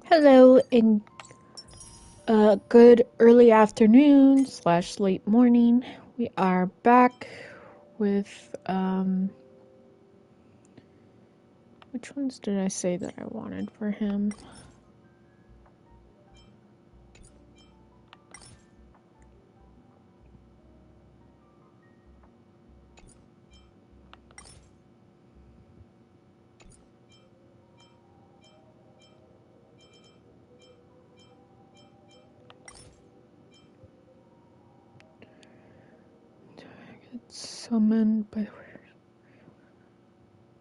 Hello and good early afternoon / late morning. We are back with which ones did I say that I wanted for him? Summoned by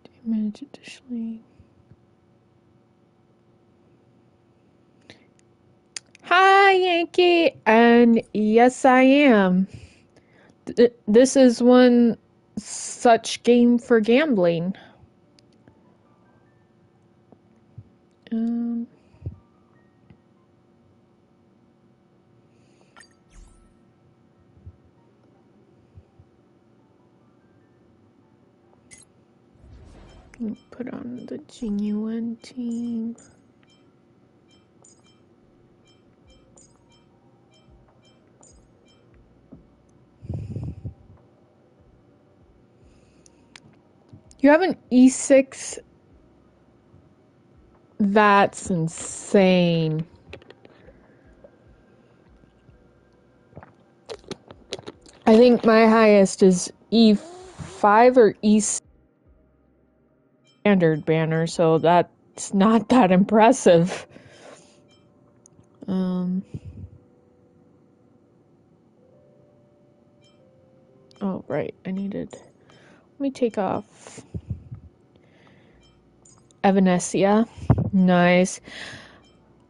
damage additionally. Hi, Yankee, and yes, I am. This is one such game for gambling. Put on the genuine team. You have an E6? That's insane. I think my highest is E5 or E6 standard banner, so that's not that impressive. Oh, right, let me take off Evanesia. Nice.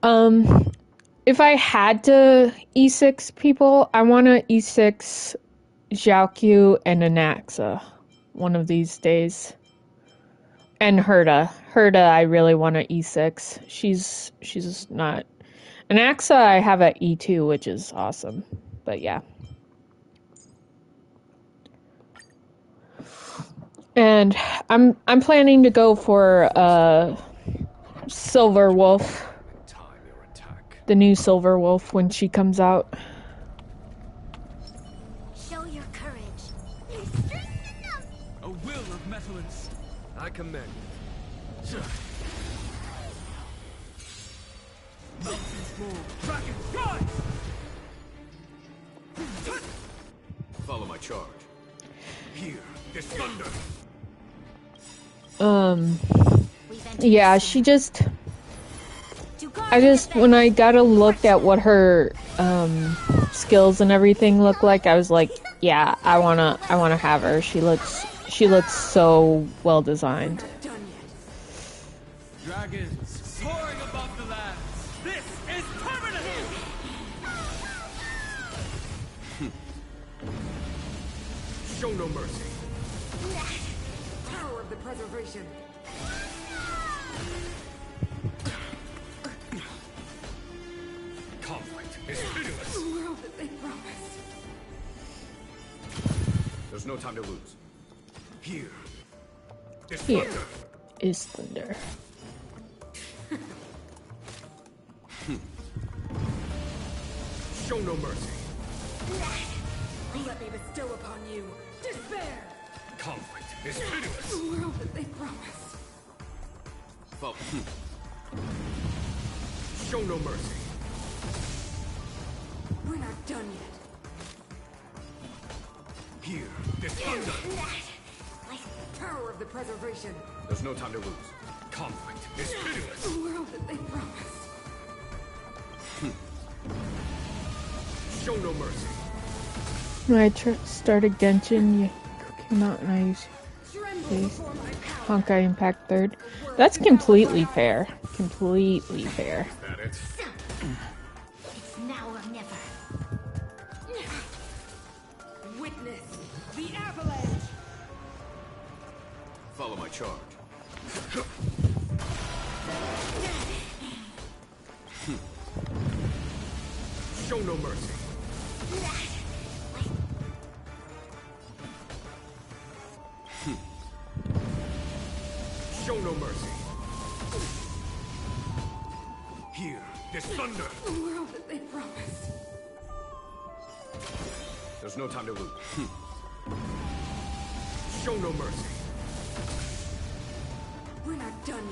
If I had to E6 people, I want to E6 Xiaoqiu and Anaxa one of these days. And Herda. Herda, I really want to E6. She's not. Anaxa, I have at E2, which is awesome. But yeah. And I'm planning to go for Silver Wolf. The new Silver Wolf when she comes out. Show your courage. A will of metallence. I commend. Follow my charge. Here, this thunder. Yeah, when I got to look at what her skills and everything look like, I was like, yeah, I wanna have her. She looks so well designed. Dragons soaring above the lands. This is permanent. Show no mercy. Power of the preservation. Conflict is pitiless. The world that they promised. There's no time to lose. Here is thunder. Show no mercy. Let me bestow upon you despair. Conflict is pitiless. The world that they promised. Show no mercy. We're not done yet. Here, this thunder. Power of the preservation. There's no time to lose. Conflict is pitiless. The world that they promised. Show no mercy. When I started Genshin, you came out and I used Honkai Impact 3rd. That's completely fair. Completely fair. Is that it? It's now or never. Witness the avalanche. Follow my charge. Show no mercy. Show no mercy. Here, this thunder. The world that they promised. There's no time to lose. Show no mercy. We're not done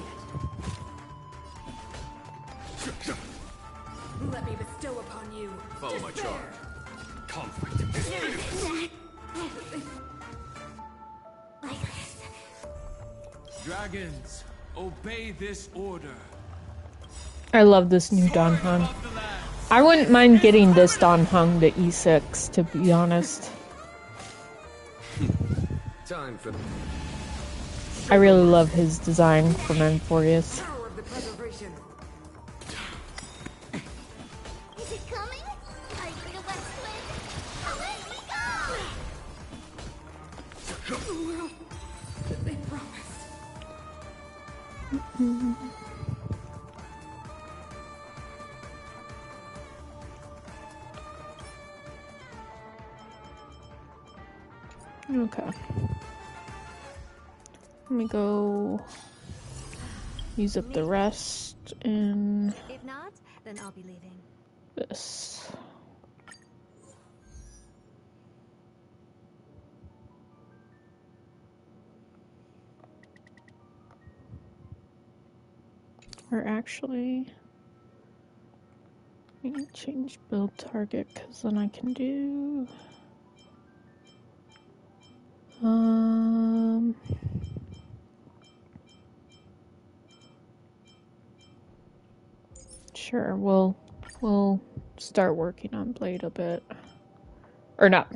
yet. Let me bestow upon you. Follow my despair. charge. Conflict is finished. Dragons, obey this order. I love this new Don Hung. I wouldn't mind getting this Don Hung to E6, to be honest. Time for... I really love his design from Enforius. Power of the preservation. Is it coming? Are you the West Wind? Away we go! The world that they promised. Okay. Let me go use up the rest in If not, then I'll be leaving. this. Or actually, I need to change build target because then I can do. Sure, we'll start working on Blade a bit. Or not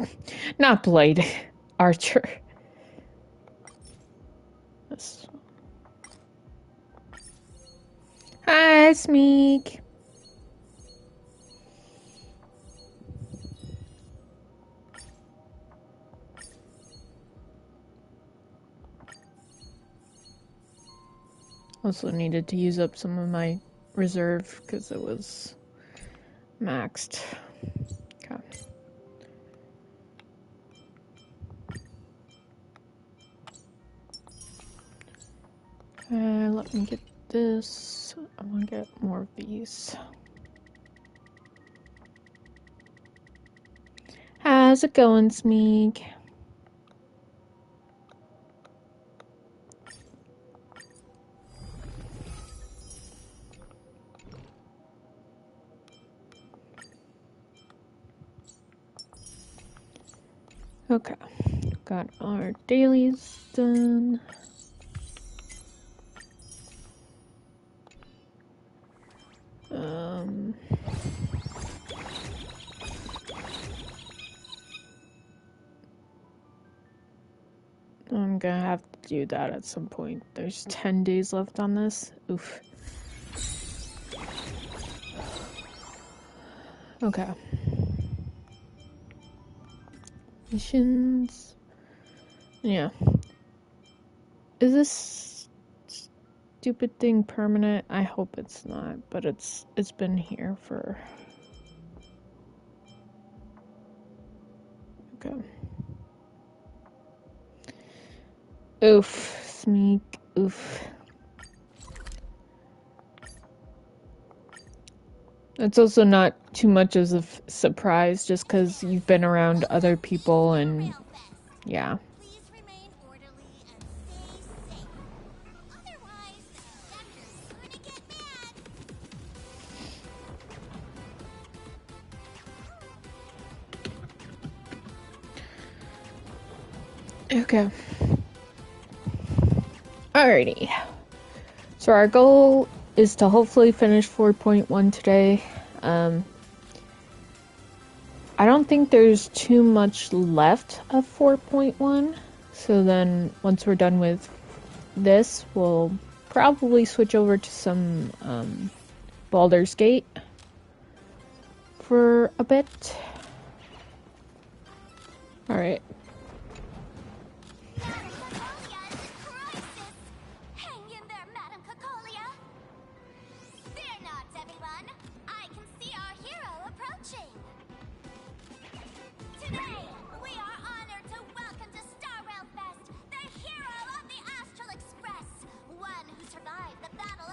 Blade, Archer. This. Hi, Smeek. Also needed to use up some of my reserve because it was maxed. Okay. Let me get this. I want to get more of these. How's it going, Smeek? Okay, got our dailies done. I'm gonna have to do that at some point. There's 10 days left on this. Oof. Okay. Missions. Yeah. Is this stupid thing permanent? I hope it's not, but it's been here for... Okay. Oof, Sneak, oof. It's also not too much of a surprise just because you've been around other people and yeah. Please remain orderly and stay safe. Otherwise, the sector's gonna get mad. Okay. Alrighty. So our goal is to hopefully finish 4.1 today. I don't think there's too much left of 4.1. So then once we're done with this, we'll probably switch over to some Baldur's Gate for a bit. Alright.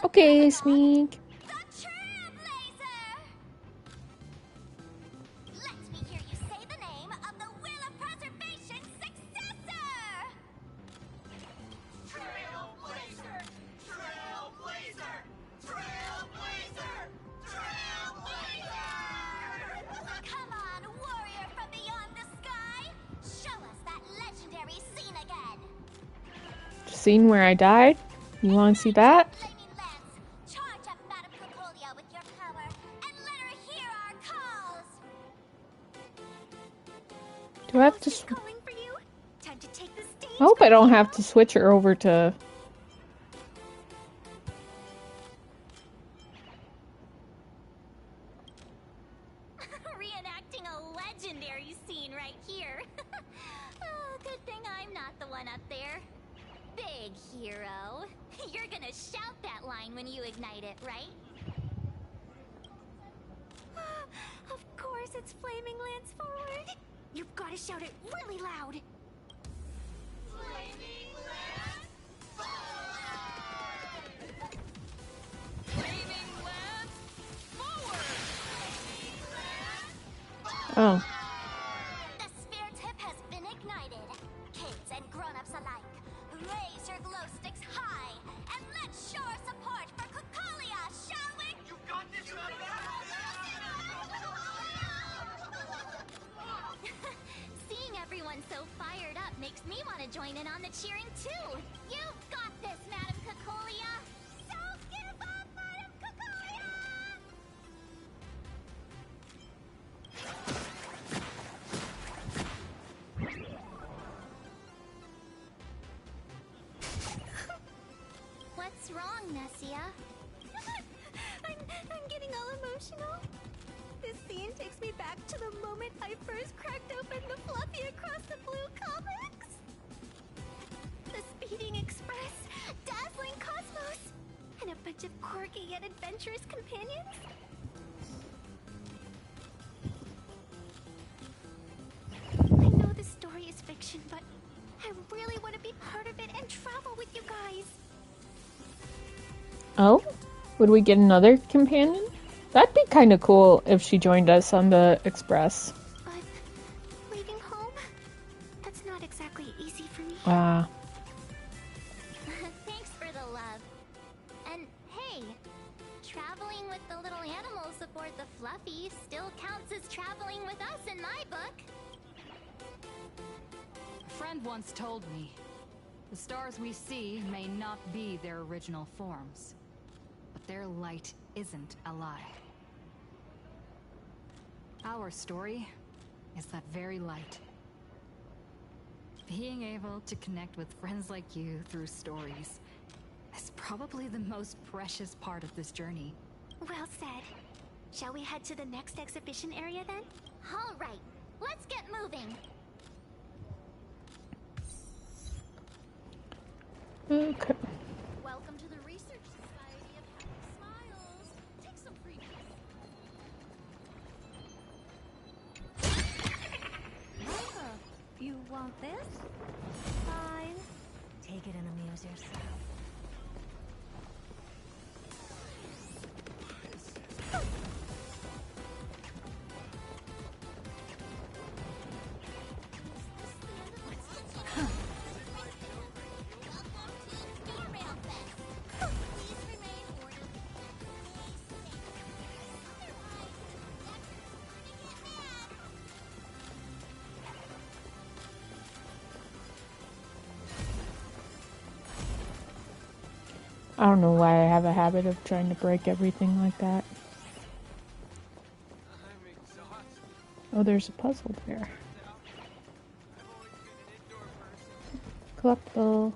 Okay, Smeek. The champ! scene where I died? You want to see that? Flaming Lance, charge up Madame Cocolia with your power and let her hear our calls. Do I have to? She's calling for you. Time to take the stage. I hope I don't have to switch her over to. Reenacting a legendary scene right here. Oh, good thing I'm not the one up there. Big hero. You're gonna shout that line when you ignite it, right? Of course it's Flaming Lance forward. You've got to shout it really loud. Flaming Lance forward! Flaming Lance forward! Oh. The sphere tip has been ignited. Kids and grown-ups alike, raise your glow sticks high and let's show our support for Cocolia, shall we? You got this, Seeing everyone so fired up makes me want to join in on the cheering too. You've got this, Madame Cocolia. Don't give up, Madame Cocolia! What's wrong, Nessia? I'm getting all emotional. This scene takes me back to the moment I first cracked open the Fluffy Across the Blue comics. The Speeding Express, Dazzling Cosmos, and a bunch of quirky yet adventurous companions. I know this story is fiction, but I really want to be part of it and travel with you guys. Oh? Would we get another companion? That'd be kind of cool if she joined us on the Express. But leaving home, that's not exactly easy for me. Ah. Thanks for the love. And hey, traveling with the little animals aboard the Fluffy still counts as traveling with us in my book. A friend once told me, the stars we see may not be their original forms, but their light isn't a lie. Our story is that very light. Being able to connect with friends like you through stories is probably the most precious part of this journey. Well said. Shall we head to the next exhibition area then? All right, let's get moving. Okay. Welcome to the Research Society of Happy Smiles. Take some freebies. You want this? Fine. Take it and amuse yourself. I don't know why I have a habit of trying to break everything like that. I'm exhausted. Oh, there's a puzzle there. I've always been an indoor person. Collectible.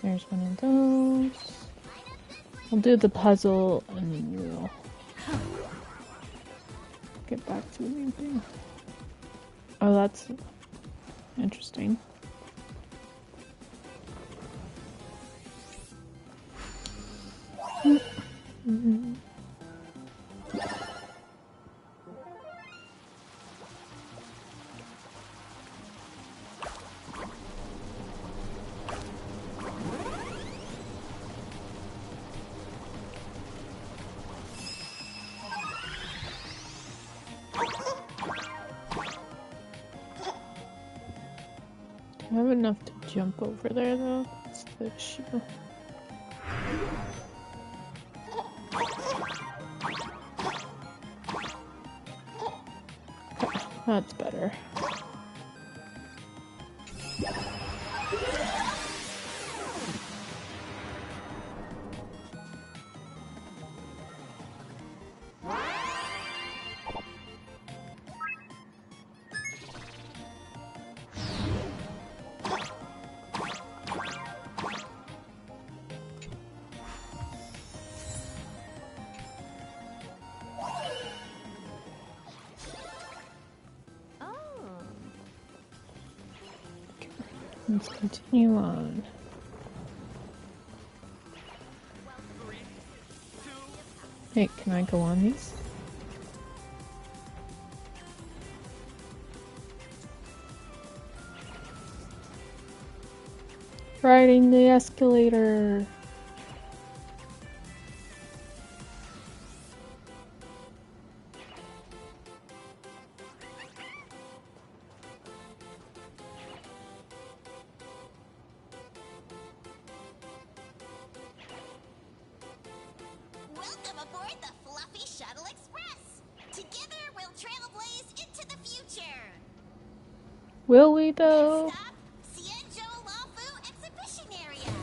There's one of those. We'll do the puzzle and then we'll get back to the main thing. Oh, that's interesting. I have enough to jump over there though. That's the issue. Okay, that's better. Let's continue on. Hey, can I go on these? Riding the escalator. Welcome aboard the Fluffy Shuttle Express. Together we'll trailblaze into the future. Will we though? Stop, Cienjo Lafu Exhibition Area.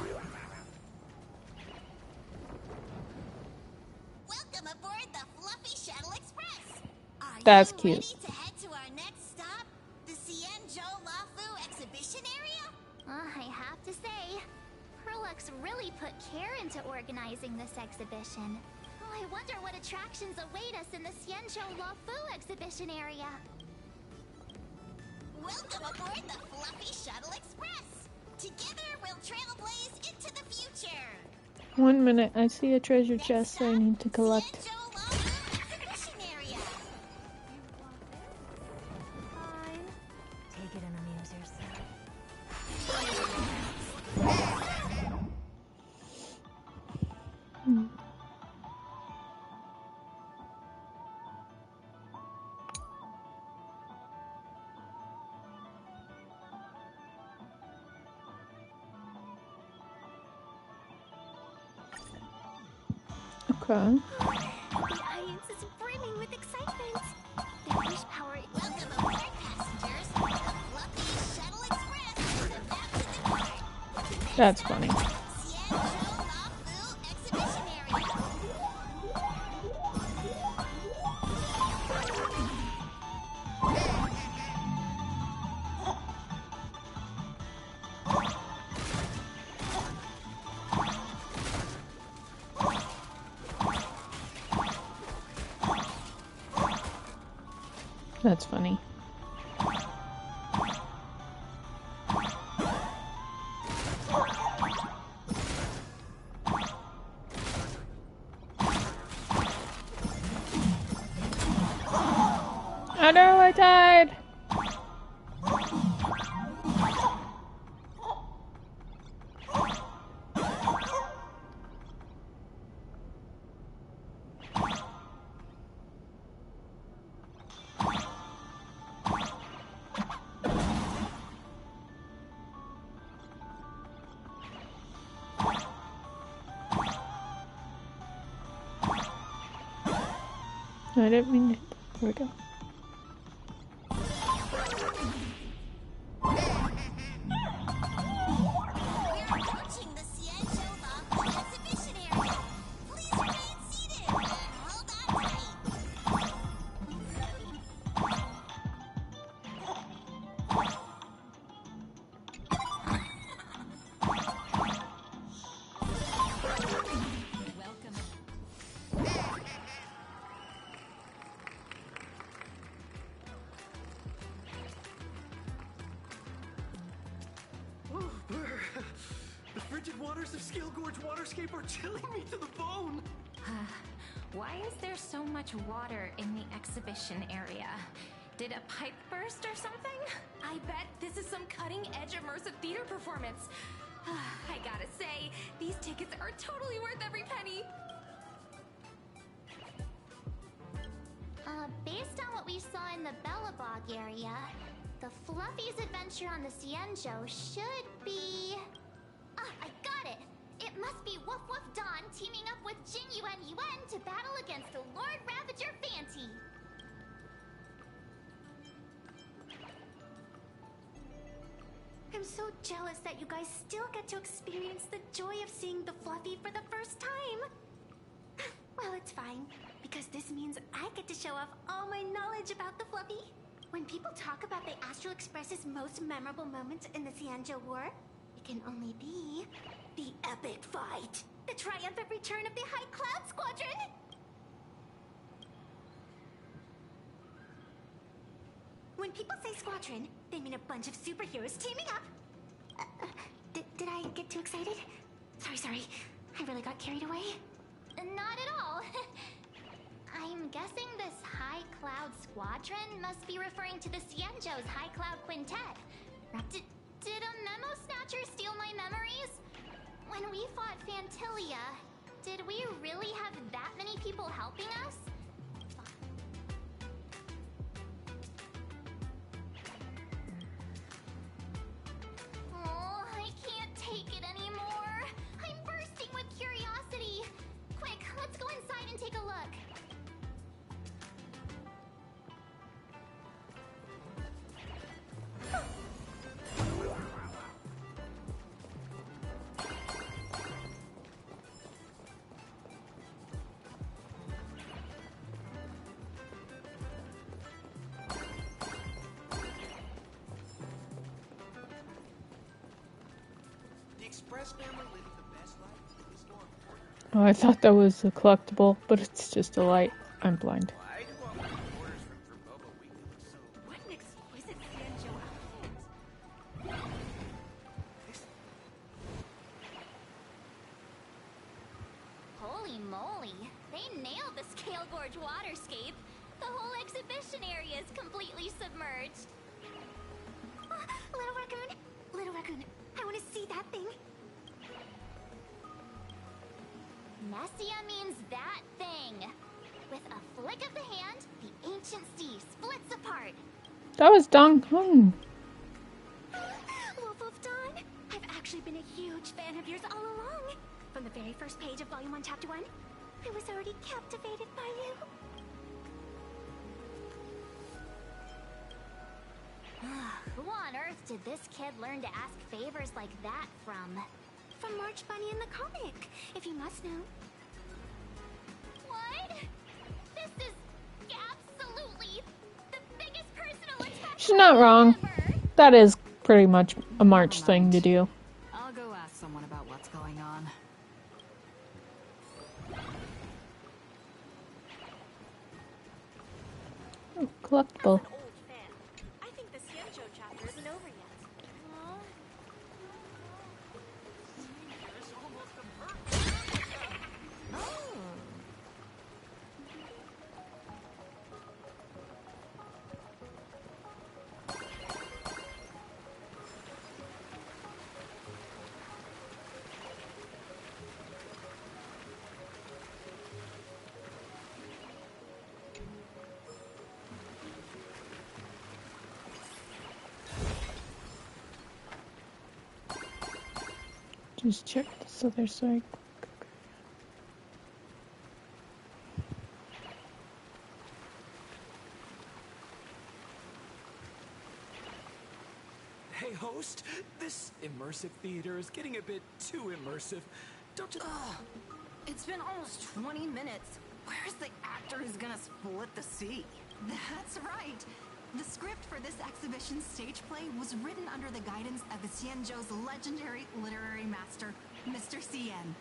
Welcome aboard the Fluffy Shuttle Express. Are That's you cute. ready to head to our next stop, the Cienjo Lafu Exhibition Area? I have to say, Perlux really put care into organizing this exhibition. Oh, I wonder what attractions await us in the Cienjo Lafu Exhibition Area. Welcome aboard the Fluffy Shuttle Express. Together we'll trailblaze into the future. 1 minute, I see a treasure Next chest stop, I need to collect. Cienjo Lafu Exhibition Area. Fine. Take it and amuse yourself. Okay. The audience is brimming with excitement. Their wish power. Welcome aboard, passengers. The Fluffy Shuttle Express is about to depart. That's funny. Cienjo Lafu Exhibition Area. That's funny. Oh no, I died! I didn't mean to. There we go. We're approaching the Cienjo Lafu Exhibition Area. Please remain seated and hold on tight. Welcome. Oh, brr. The frigid waters of Scale Gorge Waterscape are chilling me to the bone. Why is there so much water in the exhibition area? Did a pipe burst or something? I bet this is some cutting-edge immersive theater performance. I gotta say, these tickets are totally worth every penny. Based on what we saw in the Bellabog area, the Fluffy's adventure on the Cienjo should be... Ah, I got it! It must be Woof Woof Dawn teaming up with Jing Yuan Yuan to battle against the Lord Ravager Fanti. I'm so jealous that you guys still get to experience the joy of seeing the Fluffy for the first time. Well, it's fine, because this means I get to show off all my knowledge about the Fluffy. When people talk about the Astral Express's most memorable moments in the Xianzhou War, it can only be the epic fight, the triumphant return of the High Cloud Squadron. When people say squadron, they mean a bunch of superheroes teaming up. Did I get too excited? Sorry. I really got carried away. Not at all. I'm guessing this High Cloud Squadron must be referring to the Xianzhou's High Cloud Quintet. Did a memo snatcher steal my memories? When we fought Fantilia, did we really have that many people helping us? Oh, I can't take it anymore. I'm bursting with curiosity. Quick, let's go inside and take a look. The Express family living the best life in the store. Oh, I thought that was a collectible, but it's just a light. I'm blind. I do all my orders from Bobo Weekly, so What an exquisite Xianzhou outfit. Holy moly, they nailed the Scale Gorge waterscape. The whole exhibition area is completely submerged. Little Raccoon, I want to see that thing. Nessia means that thing. With a flick of the hand, the ancient sea splits apart. That was Dong Hung. Wolf of Dawn, I've actually been a huge fan of yours all along. From the very first page of Volume 1, Chapter 1, I was already captivated by you. Who on earth did this kid learn to ask favors like that from? From March Bunny in the comic, if you must know. What? This is absolutely the biggest personal attack She's not wrong. ever. That is pretty much a March thing to do. I'll go ask someone about what's going on. Oh, collectible. An old fan. I think the Xianzhou chapter isn't over yet. Just check this other side. Hey, host, this immersive theater is getting a bit too immersive. Don't you? It's been almost 20 minutes. Where's the actor who's gonna split the sea? That's right. The script for this exhibition stage play was written under the guidance of the Xianzhou's legendary literary master, Mr. Cien.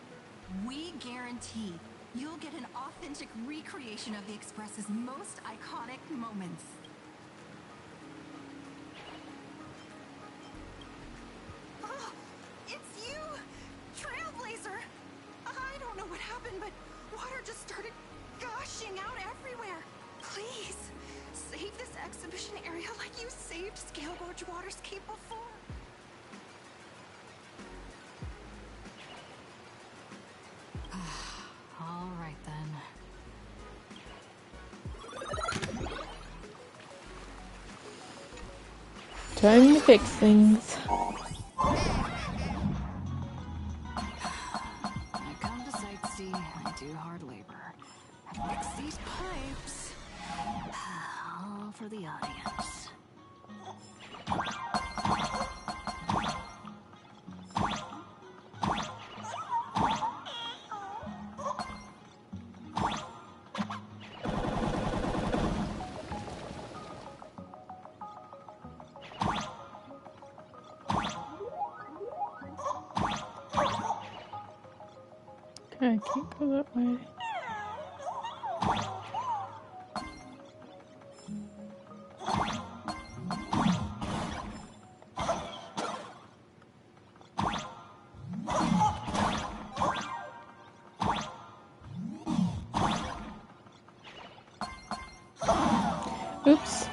We guarantee you'll get an authentic recreation of the Express's most iconic moments. Oh, it's you! Trailblazer! I don't know what happened, but water just started gushing out everywhere. Please, save this exhibition area like you saved Scale Gorge Waterscape before. All right then. Time to fix things. I come to sightsee, I do hard labor. I fix these pipes. All for the audience. I can't go that way. Oops.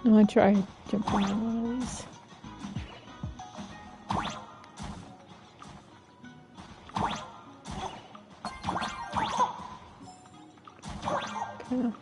I'm gonna try jumping on one of these. Okay.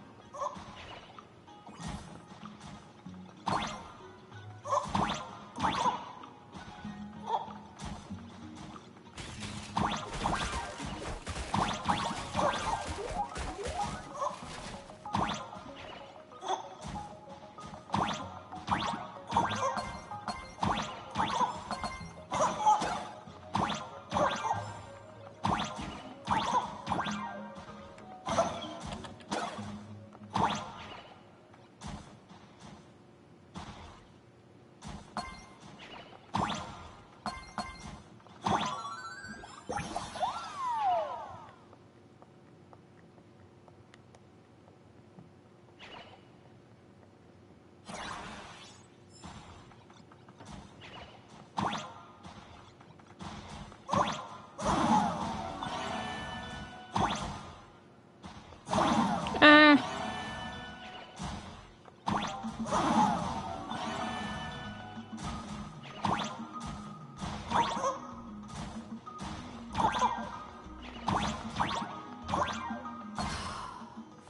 Ah!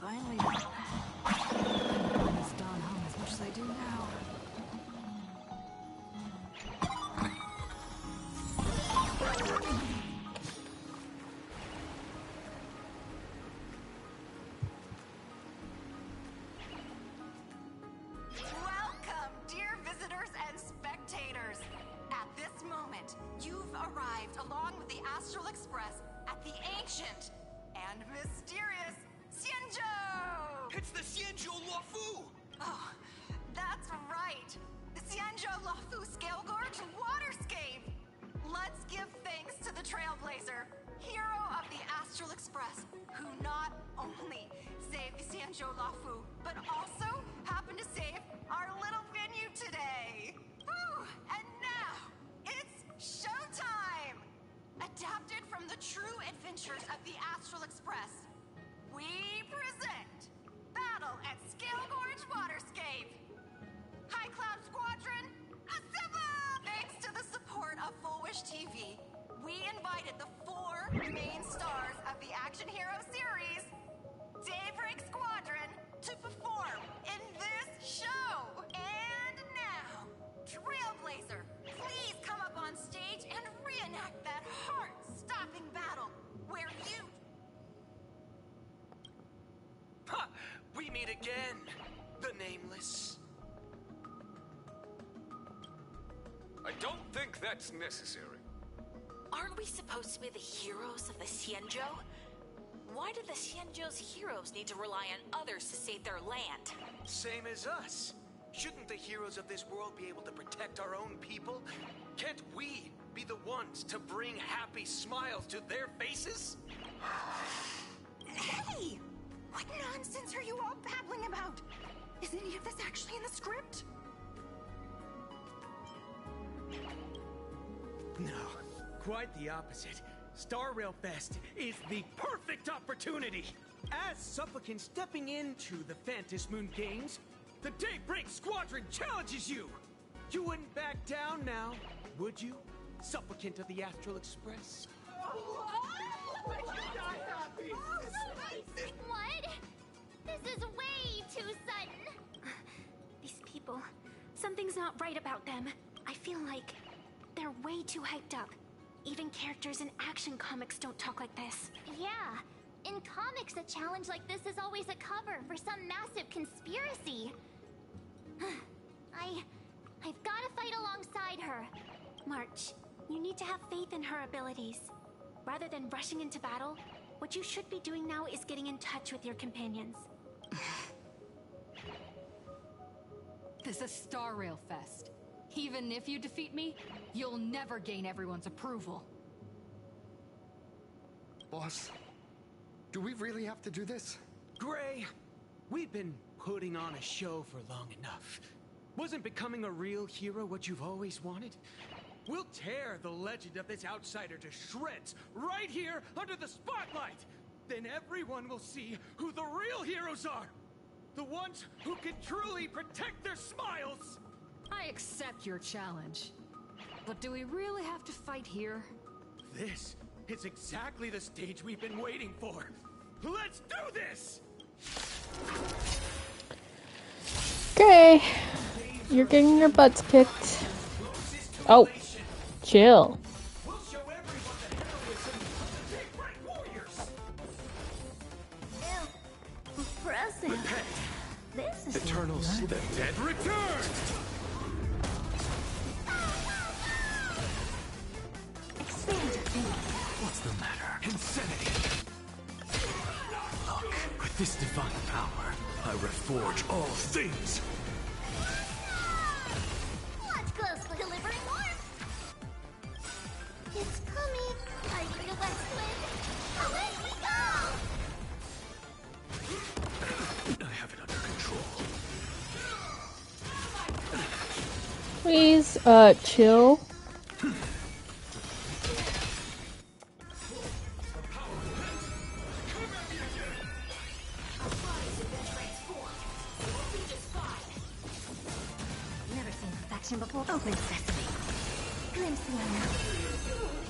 Finally done. Almost gone home as much as I do now. Welcome, dear visitors and spectators. At this moment, you've arrived along with the Astral Express at the ancient and mysterious Xianzhou! It's the Xianzhou Luofu! Oh, that's right. The Xianzhou Luofu Scale Gorge Waterscape! Let's give thanks to the Trailblazer, hero of the Astral Express, who not only saved the Xianzhou Luofu, but also happened to save our little venue today. Whew. And now, it's showtime! Adapted from the true adventures of the Astral Express, we present Battle at Scale Gorge Waterscape! High Cloud Squadron, assemble! Thanks to the support of Full Wish TV, we invited the 4 main stars of the Action Hero series, Daybreak Squadron, to perform in this show. And now, Trailblazer, please come up on stage and reenact that heart-stopping battle where you... Ha! We meet again, the Nameless. I don't think that's necessary. Aren't we supposed to be the heroes of the Xianzhou? Why do the Xianzhou's heroes need to rely on others to save their land? Same as us. Shouldn't the heroes of this world be able to protect our own people? Can't we be the ones to bring happy smiles to their faces? Hey! What nonsense are you all babbling about? Is any of this actually in the script? No, quite the opposite. Star Rail Fest is the perfect opportunity! As supplicants stepping into the Phantom Moon Games, the Daybreak Squadron challenges you! You wouldn't back down now, would you, supplicant of the Astral Express? What? This is way too sudden. These people, something's not right about them. I feel like they're way too hyped up. Even characters in action comics don't talk like this. Yeah. In comics, a challenge like this is always a cover for some massive conspiracy. I've got to fight alongside her. March, you need to have faith in her abilities. Rather than rushing into battle, what you should be doing now is getting in touch with your companions. This is Star Rail Fest. Even if you defeat me, you'll never gain everyone's approval. Boss, do we really have to do this? Gray, we've been putting on a show for long enough. Wasn't becoming a real hero what you've always wanted? We'll tear the legend of this outsider to shreds right here under the spotlight! Then everyone will see who the real heroes are! The ones who can truly protect their smiles! I accept your challenge. But do we really have to fight here? This is exactly the stage we've been waiting for! Let's do this! Okay. You're getting your butts kicked. Oh. Chill. We'll show everyone the heroism of the Daybreak Warriors! Impressive. This is Eternals, the dead return! expand your thinking. What's the matter? Insanity! Look, with this divine power, I reforge all things! Watch closely. Delivering warmth. It's coming. I feel that twin. Away we go! I have it under control. Please, chill. Never seen perfection before. Open sesame. Glimpse the unknown.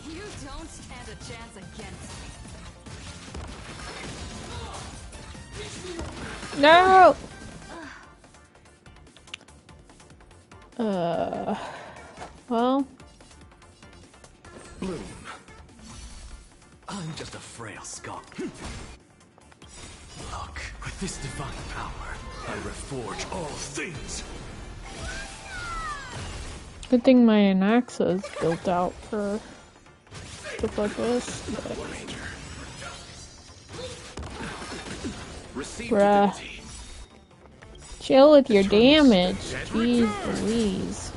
You don't stand a chance against me. No! Well. Bloom. I'm just a frail skull. Look, with this divine power, I reforge all things. Good thing my Anaxa is built out for stuff like this. Bruh. Chill with your damage. Jeez Louise.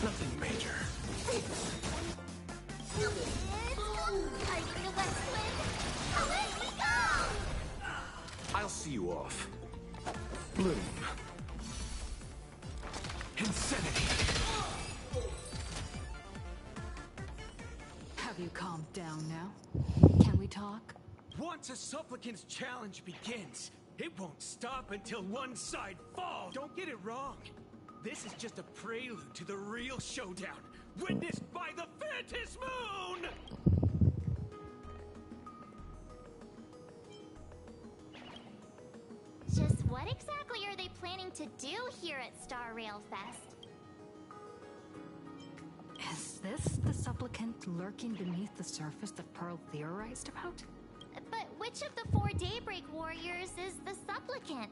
Nothing major. I feel that twin. Away we go! I'll see you off. Bloom. Insanity. Have you calmed down now? Can we talk? Once a supplicant's challenge begins, it won't stop until one side falls. Don't get it wrong. This is just a prelude to the real showdown, witnessed by the Phantom Moon! Just what exactly are they planning to do here at Star Rail Fest? Is this the supplicant lurking beneath the surface that Pearl theorized about? But which of the 4 Daybreak Warriors is the supplicant?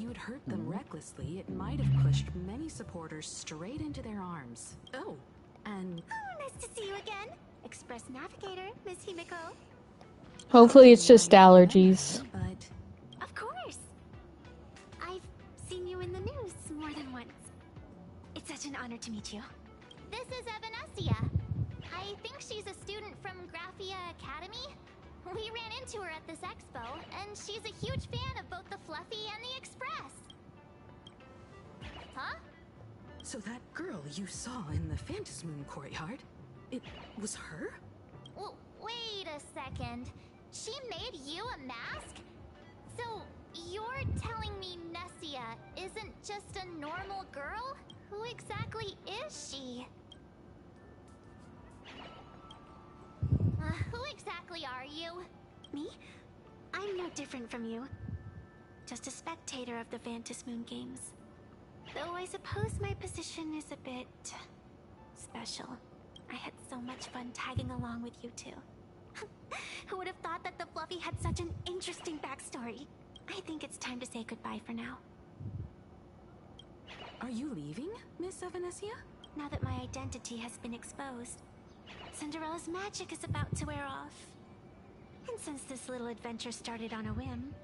you'd hurt them recklessly, it might have pushed many supporters straight into their arms. Oh, and... Oh, nice to see you again. Express Navigator, Miss Himiko. Hopefully it's just allergies. But... Of course. I've seen you in the news more than once. It's such an honor to meet you. This is Evanescia. I think she's a student from Graphia Academy. We ran into her at this expo, and she's a huge fan of both the Fluffy and the Express. Huh? So that girl you saw in the Phantasmoon courtyard, it was her? Well, wait a second. She made you a mask? So, you're telling me Nessia isn't just a normal girl? Who exactly is she? Who exactly are you? Me? I'm no different from you. Just a spectator of the Phantasmoon games. Though I suppose my position is a bit... special. I had so much fun tagging along with you two. Who would have thought that the Fluffy had such an interesting backstory? I think it's time to say goodbye for now. Are you leaving, Miss Evanescia? Now that my identity has been exposed, Cinderella's magic is about to wear off. And since this little adventure started on a whim,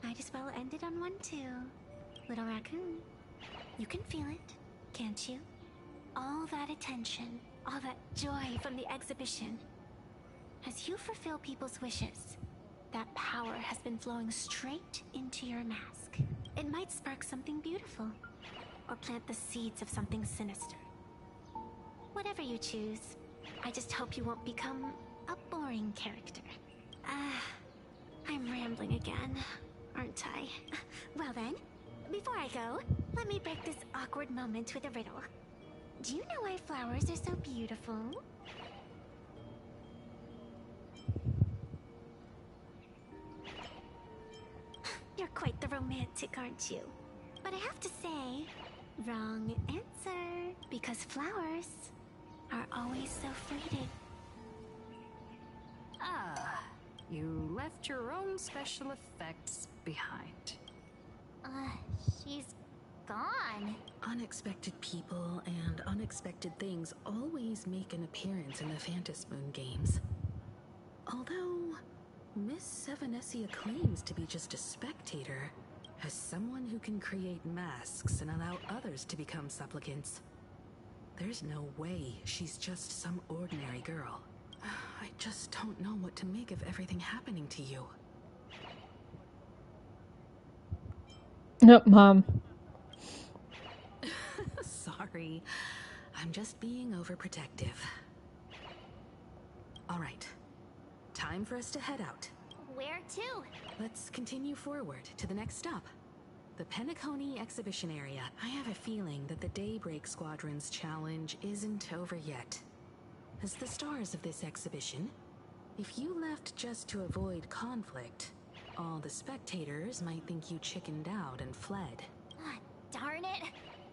might as well end it on one too. Little raccoon, you can feel it, can't you? All that attention, all that joy from the exhibition. As you fulfill people's wishes, that power has been flowing straight into your mask. It might spark something beautiful, or plant the seeds of something sinister. Whatever you choose, I just hope you won't become a boring character. I'm rambling again, aren't I? Well then, before I go, let me break this awkward moment with a riddle. Do you know why flowers are so beautiful? You're quite the romantic, aren't you? But I have to say, wrong answer. Because flowers are always so fleeting. Ah, you left your own special effects behind. She's gone. Unexpected people and unexpected things always make an appearance in the Phantasmoon games. Although, Miss Evanescia claims to be just a spectator, as someone who can create masks and allow others to become supplicants. There's no way she's just some ordinary girl. I just don't know what to make of everything happening to you. Nope, Mom. Sorry, I'm just being overprotective. All right, time for us to head out. Where to? Let's continue forward to the next stop. The Penacony exhibition area. I have a feeling that the Daybreak Squadron's challenge isn't over yet. As the stars of this exhibition, if you left just to avoid conflict, all the spectators might think you chickened out and fled. Darn it!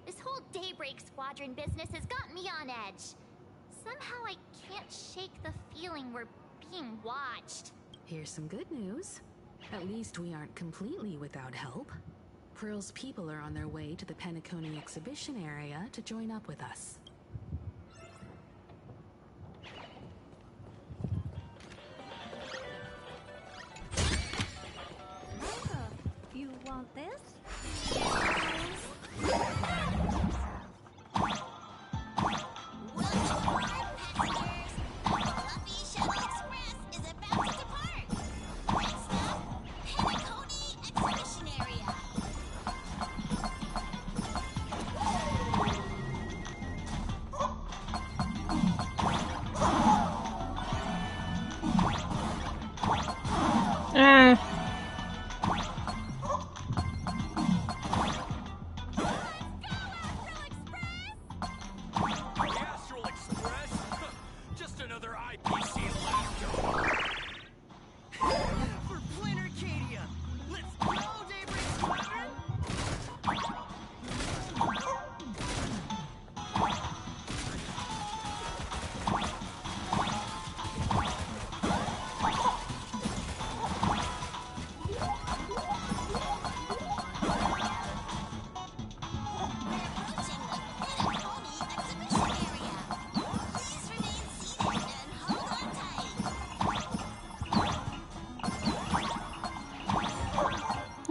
This whole Daybreak Squadron business has got me on edge. Somehow I can't shake the feeling we're being watched. Here's some good news. At least we aren't completely without help. Pearl's people are on their way to the Penacony exhibition area to join up with us. You want this?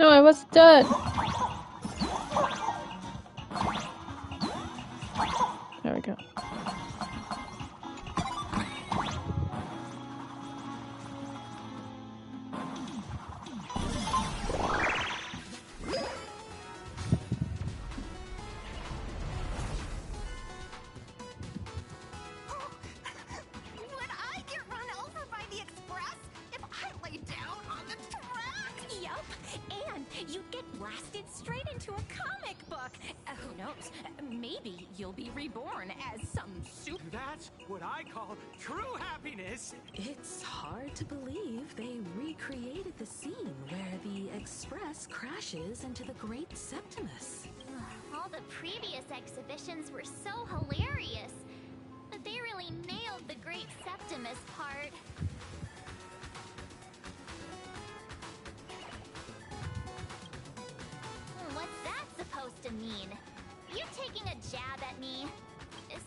no, I was dead. There we go. Would I get run over by the express if I lay down on the tracks? Yup, and you'd get blasted straight into a comic book. Who knows? Maybe you'll be reborn as some super. That's what I call true happiness. It's hard to believe they recreated the scene where the Express crashes into the Great Septimus. All the previous exhibitions were so hilarious, but they really nailed the Great Septimus part. What's that supposed to mean? You taking a jab at me?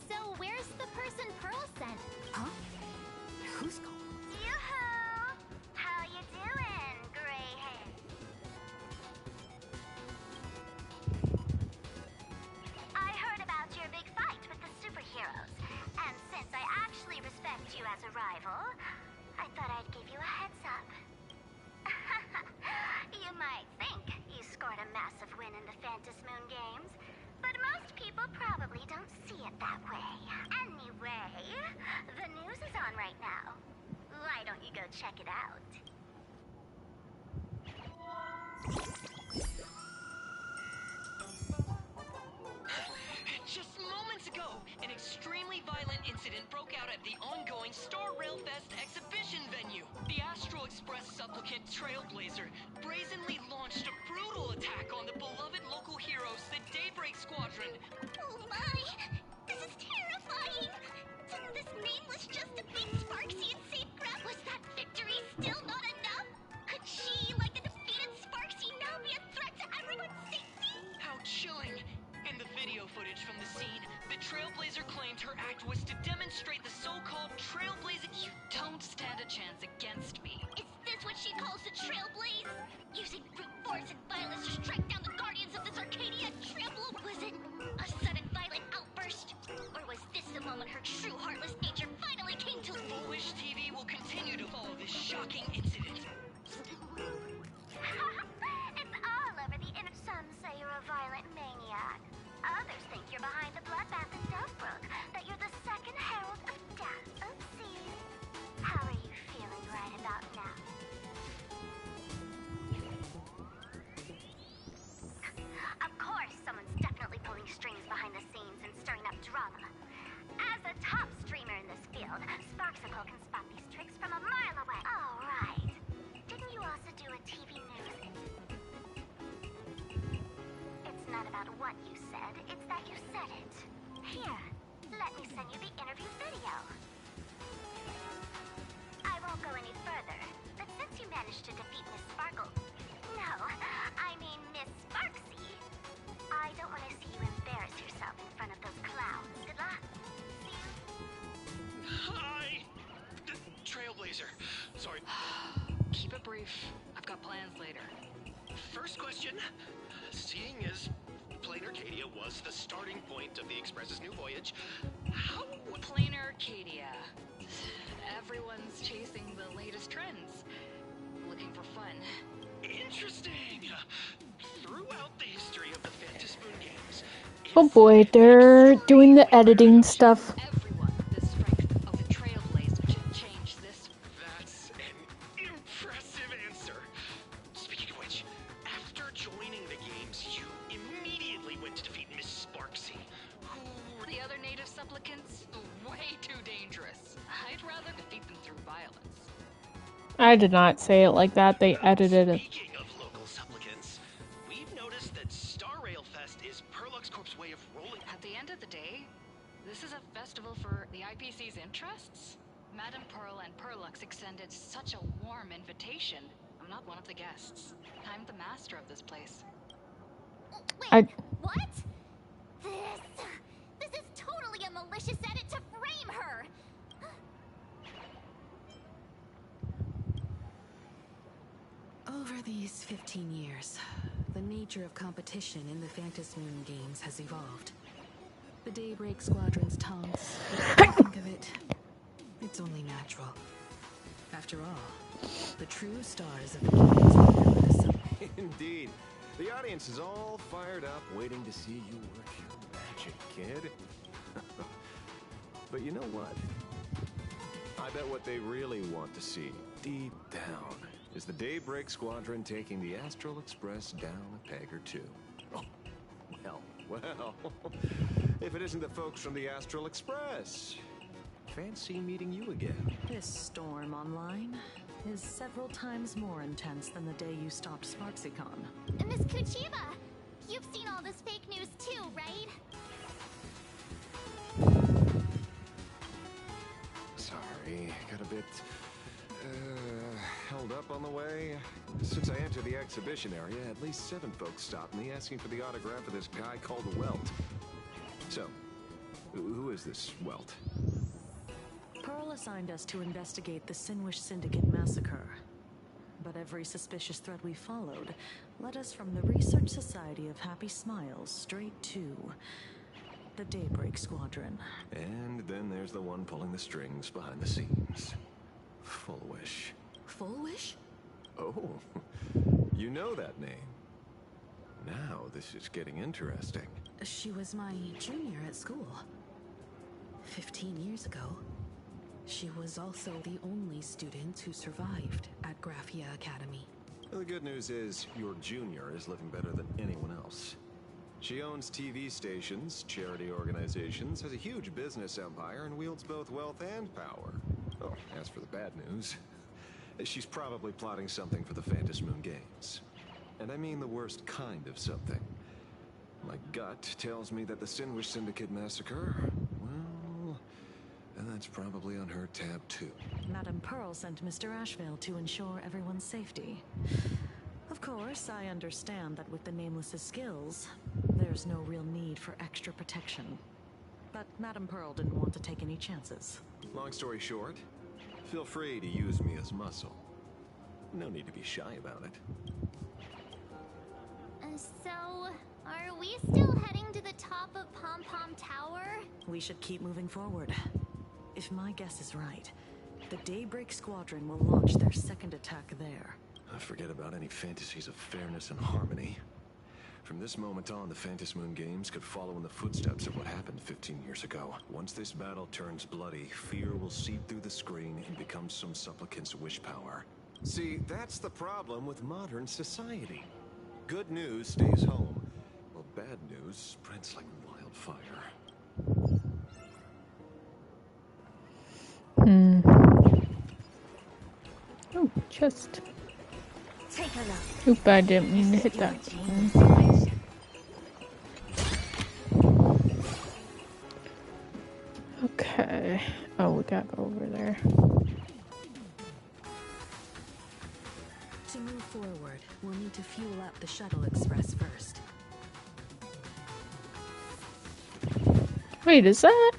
So where's the person Pearl sent? Huh? Who's calling? Yoo-hoo! How you doing, Greyhead? I heard about your big fight with the superheroes, and since I actually respect you as a rival, I thought I'd give you a heads up. You might think you scored a massive win in the Phantom Moon Games, but most people probably don't see it that way. Anyway, the news is on right now. Why don't you go check it out? Just moments ago, an extremely violent incident broke out at the ongoing Star Rail Fest exhibition venue. The Astral Express supplicant Trailblazer brazenly launched a brutal attack on the beloved local heroes, the Daybreak Squadron. Oh my! This is terrifying! Didn't this nameless just defeat Sparksy and save Grab? Was that victory still not enough? Could she, like the defeated Sparksy, now be a threat to everyone's safety? How chilling! In the video footage from the scene, the Trailblazer claimed her act was to demonstrate the so-called Trailblazing. You don't stand a chance against me. Is this what she calls the Trailblaze? Using brute force and violence to strike down the guardians of this Arcadia trample? Was it a sudden violent outburst? Or was this the moment her true heartless nature finally came to... Foolish TV will continue to follow this shocking incident. It's all over the internet. Some say you're a violent maniac. Others think you're behind the bloodbath in Delbrook, that you're the second herald of death. Oopsie. How are you feeling right about now? Of course, someone's definitely pulling strings behind the scenes and stirring up drama. As a top streamer in this field, Sparksicle can spot these tricks from a mile away. All right. Didn't you also do a TV news? It's not about what you said, it's that you said it. Here, let me send you the interview video. I won't go any further, but since you managed to defeat Miss Sparkle... No, I mean Miss Sparksy. I don't want to see you embarrass yourself in front of those clowns. Good luck. See you. Hi! Trailblazer. Sorry. Keep it brief. I've got plans later. First question. Seeing as Plain Arcadia was the starting point of the Express's new voyage, how would... Plain Arcadia. Everyone's chasing the latest trends. Looking for fun. Interesting! Throughout the history of the Phantom Moon Games... Oh boy, they're doing the editing stuff. Everyone, the strength of the Trailblaze should change this. That's an impressive answer. Speaking of which, after joining the games, you immediately went to defeat Miss Sparksy, who... The other native supplicants, way too dangerous. I'd rather defeat them through violence. I did not say it like that. They edited it. Speaking of local supplicants, we've noticed that Star Rail Fest is Perlux Corp's way of rolling... At the end of the day, this is a festival for the IPC's interests. Madame Pearl and Perlux extended such a warm invitation. I'm not one of the guests. I'm the master of this place. Wait, what? This is totally a malicious edit to frame her! Over these 15 years, the nature of competition in the Phantom Moon games has evolved. The Daybreak Squadron's taunts, when you think of it, it's only natural. After all, the true stars of the games are there with us. Indeed. The audience is all fired up, waiting to see you work your magic, kid. But you know what? I bet what they really want to see, deep down, is the Daybreak Squadron taking the Astral Express down a peg or two. Oh, well. If it isn't the folks from the Astral Express. Fancy meeting you again. This storm online is several times more intense than the day you stopped SparksyCon. Miss Kuchiba, you've seen all this fake news too, right? Sorry, got a bit held up on the way. Since I entered the exhibition area, at least 7 folks stopped me asking for the autograph of this guy called Welt. So, who is this Welt? Pearl assigned us to investigate the Sinwish Syndicate massacre. But every suspicious thread we followed led us from the Research Society of Happy Smiles straight to the Daybreak Squadron. And then there's the one pulling the strings behind the scenes. Fullwish. Fullwish? Oh, you know that name. Now this is getting interesting. She was my junior at school. 15 years ago. She was also the only student who survived at Graphia Academy. Well, the good news is your junior is living better than anyone else. She owns TV stations, charity organizations, has a huge business empire, and wields both wealth and power. Oh, as for the bad news, she's probably plotting something for the Phantom Moon games. And I mean the worst kind of something. My gut tells me that the Sinwish Syndicate massacre, well, and that's probably on her tab too. Madame Pearl sent Mr. Ashveil to ensure everyone's safety. Of course, I understand that with the Nameless's skills, there's no real need for extra protection. But Madame Pearl didn't want to take any chances. Long story short, feel free to use me as muscle. No need to be shy about it. So, are we still heading to the top of Pom Pom Tower? We should keep moving forward. If my guess is right, the Daybreak Squadron will launch their second attack there. Forget about any fantasies of fairness and harmony. From this moment on, the Phantom Moon games could follow in the footsteps of what happened 15 years ago. Once this battle turns bloody, fear will seep through the screen and become some supplicant's wish power. See, that's the problem with modern society. Good news stays home, while bad news spreads like wildfire. Oh, chest. Take a look. Oop, I didn't mean to hit that. Okay. Oh, we gotta go over there. To move forward, we'll need to fuel up the Shuttle Express first. Wait, is that?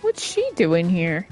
What's she doing here?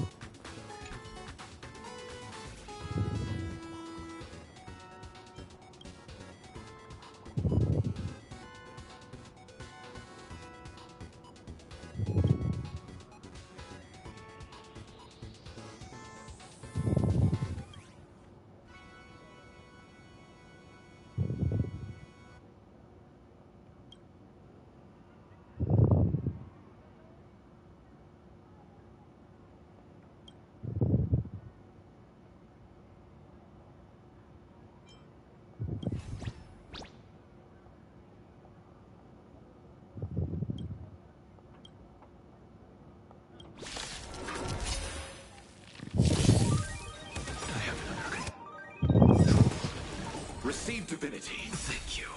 Receive divinity. Thank you.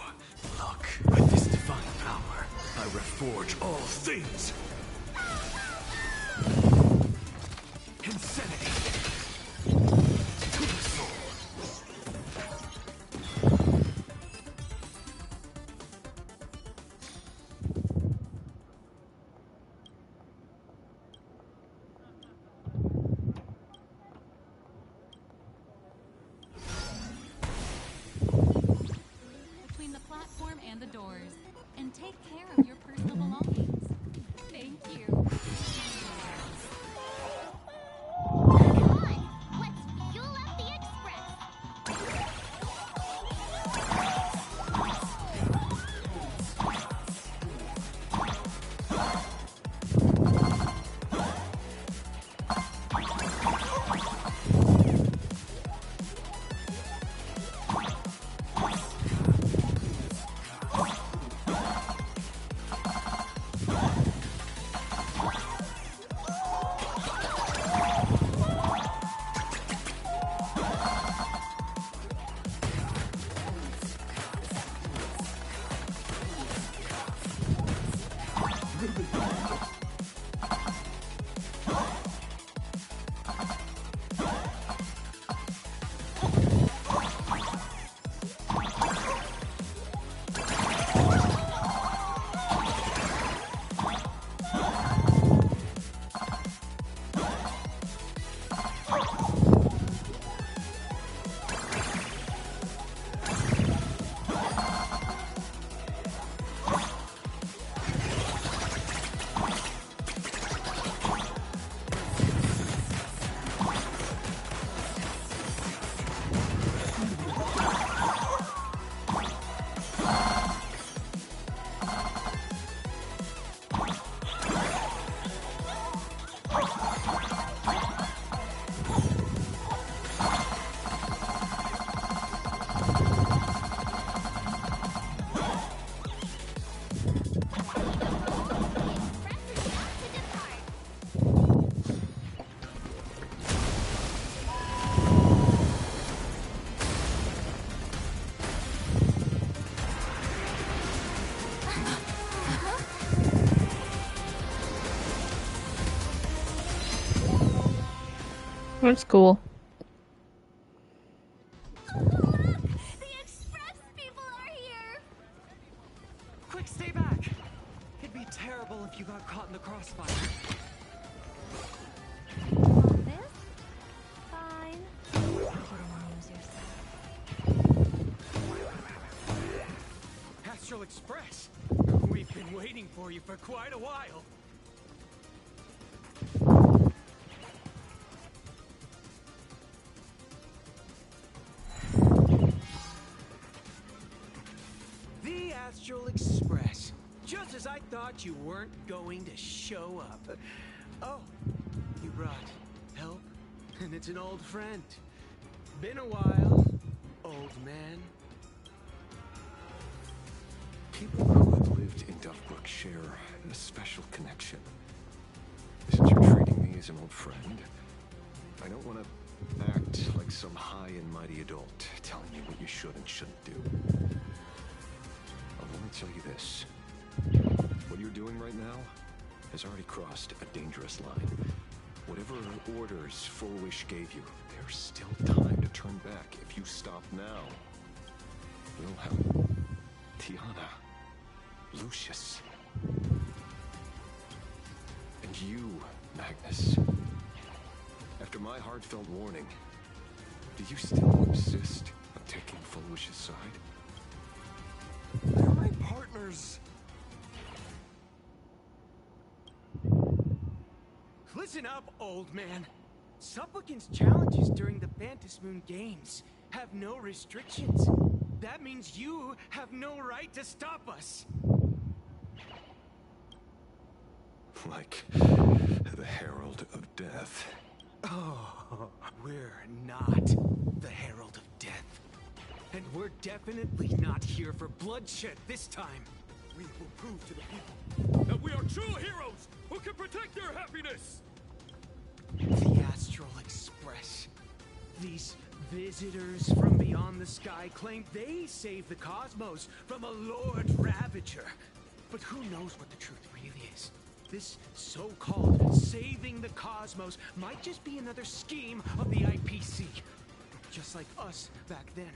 Look, with this divine power, I reforge all things. Insanity. To the soul. and the doors. And take care of your personal belongings. Thank you. Come on, let's fuel up the express. That's cool. Quick, stay back! It'd be terrible if you got caught in the crossfire. This? Fine. You don't lose yourself. Astral Express! We've been waiting for you for quite a while. The Astral Express. Just as I thought you weren't going to show up. Oh, you brought help? And it's an old friend. Been a while, old man. People who have lived in Duffbrook share a special connection. Since you're treating me as an old friend, I don't want to act like some high and mighty adult telling you what you should and shouldn't do. I'll only tell you this. What you're doing right now has already crossed a dangerous line. Whatever orders Full Wish gave you, there's still time to turn back. If you stop now, Wilhelm, Tiana, Lucius, and you, Magnus. After my heartfelt warning, do you still insist on taking Full Wish's side? They're my partners. Listen up, old man. Supplicant's challenges during the Phantasmoon Games have no restrictions. That means you have no right to stop us. Like the Herald of Death. Oh, we're not the Herald of Death. And we're definitely not here for bloodshed this time. We will prove to the people that we are true heroes who can protect their happiness! The Astral Express. These visitors from beyond the sky claim they saved the cosmos from a Lord Ravager. But who knows what the truth really is? This so-called saving the cosmos might just be another scheme of the IPC. Just like us back then.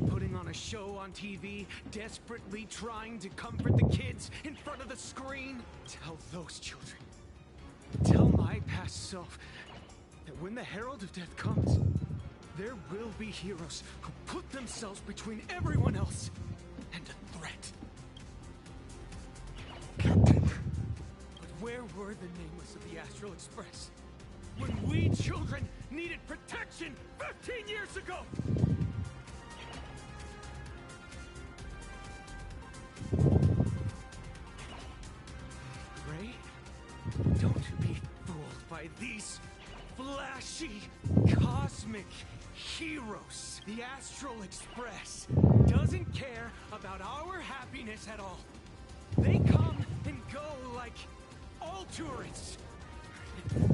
Putting on a show on TV, desperately trying to comfort the kids in front of the screen. Tell those children. Tell my past self that when the Herald of Death comes, there will be heroes who put themselves between everyone else and a threat. Where were the nameless of the Astral Express when we children needed protection 15 years ago? Ray, don't be fooled by these flashy, cosmic heroes. The Astral Express doesn't care about our happiness at all. They come and go like all tourists. No,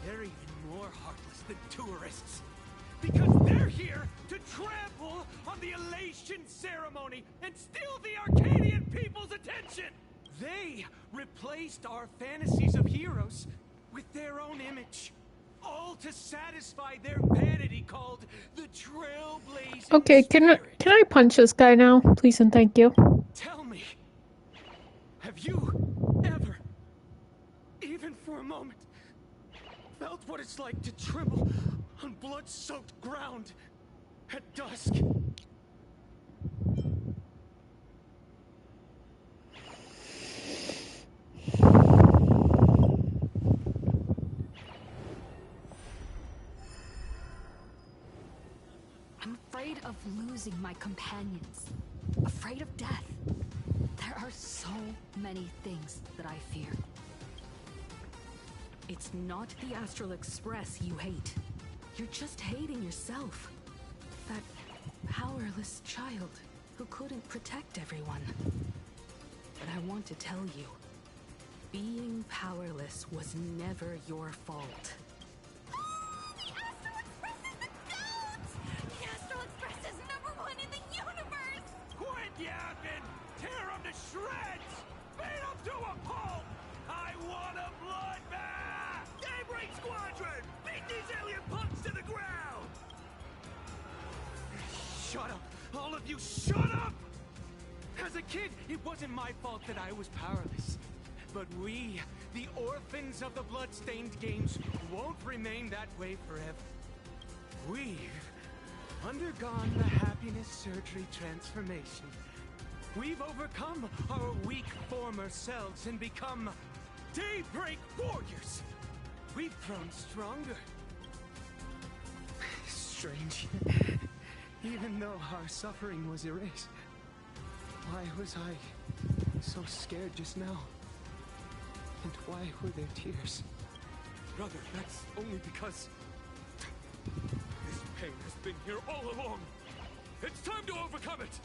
they're even more heartless than tourists. Because they're here to trample on the elation ceremony and steal the Arcadian people's attention! They replaced our fantasies of heroes with their own image. All to satisfy their vanity called the Trailblaze. Okay, can I punch this guy now? Please and thank you. Tell me, have you ever, even for a moment, felt what it's like to tremble on blood-soaked ground at dusk? I'm afraid of losing my companions. Afraid of death. There are so many things that I fear. It's not the Astral Express you hate. You're just hating yourself. That powerless child who couldn't protect everyone. But I want to tell you, being powerless was never your fault. The Astral Express is #1 in the universe! Quit yapping! Tear them to shreds! Beat them to a pulp! I want a bloodbath! Daybreak Squadron! Beat these alien punks to the ground! Shut up! All of you, shut up! As a kid, it wasn't my fault that I was powerless. But we, the orphans of the blood-stained games, won't remain that way forever. We've undergone the happiness surgery transformation. We've overcome our weak former selves and become Daybreak Warriors. We've grown stronger. Strange. Even though our suffering was erased, why was I so scared just now? And why were there tears? Brother, that's only because this pain has been here all along. It's time to overcome it.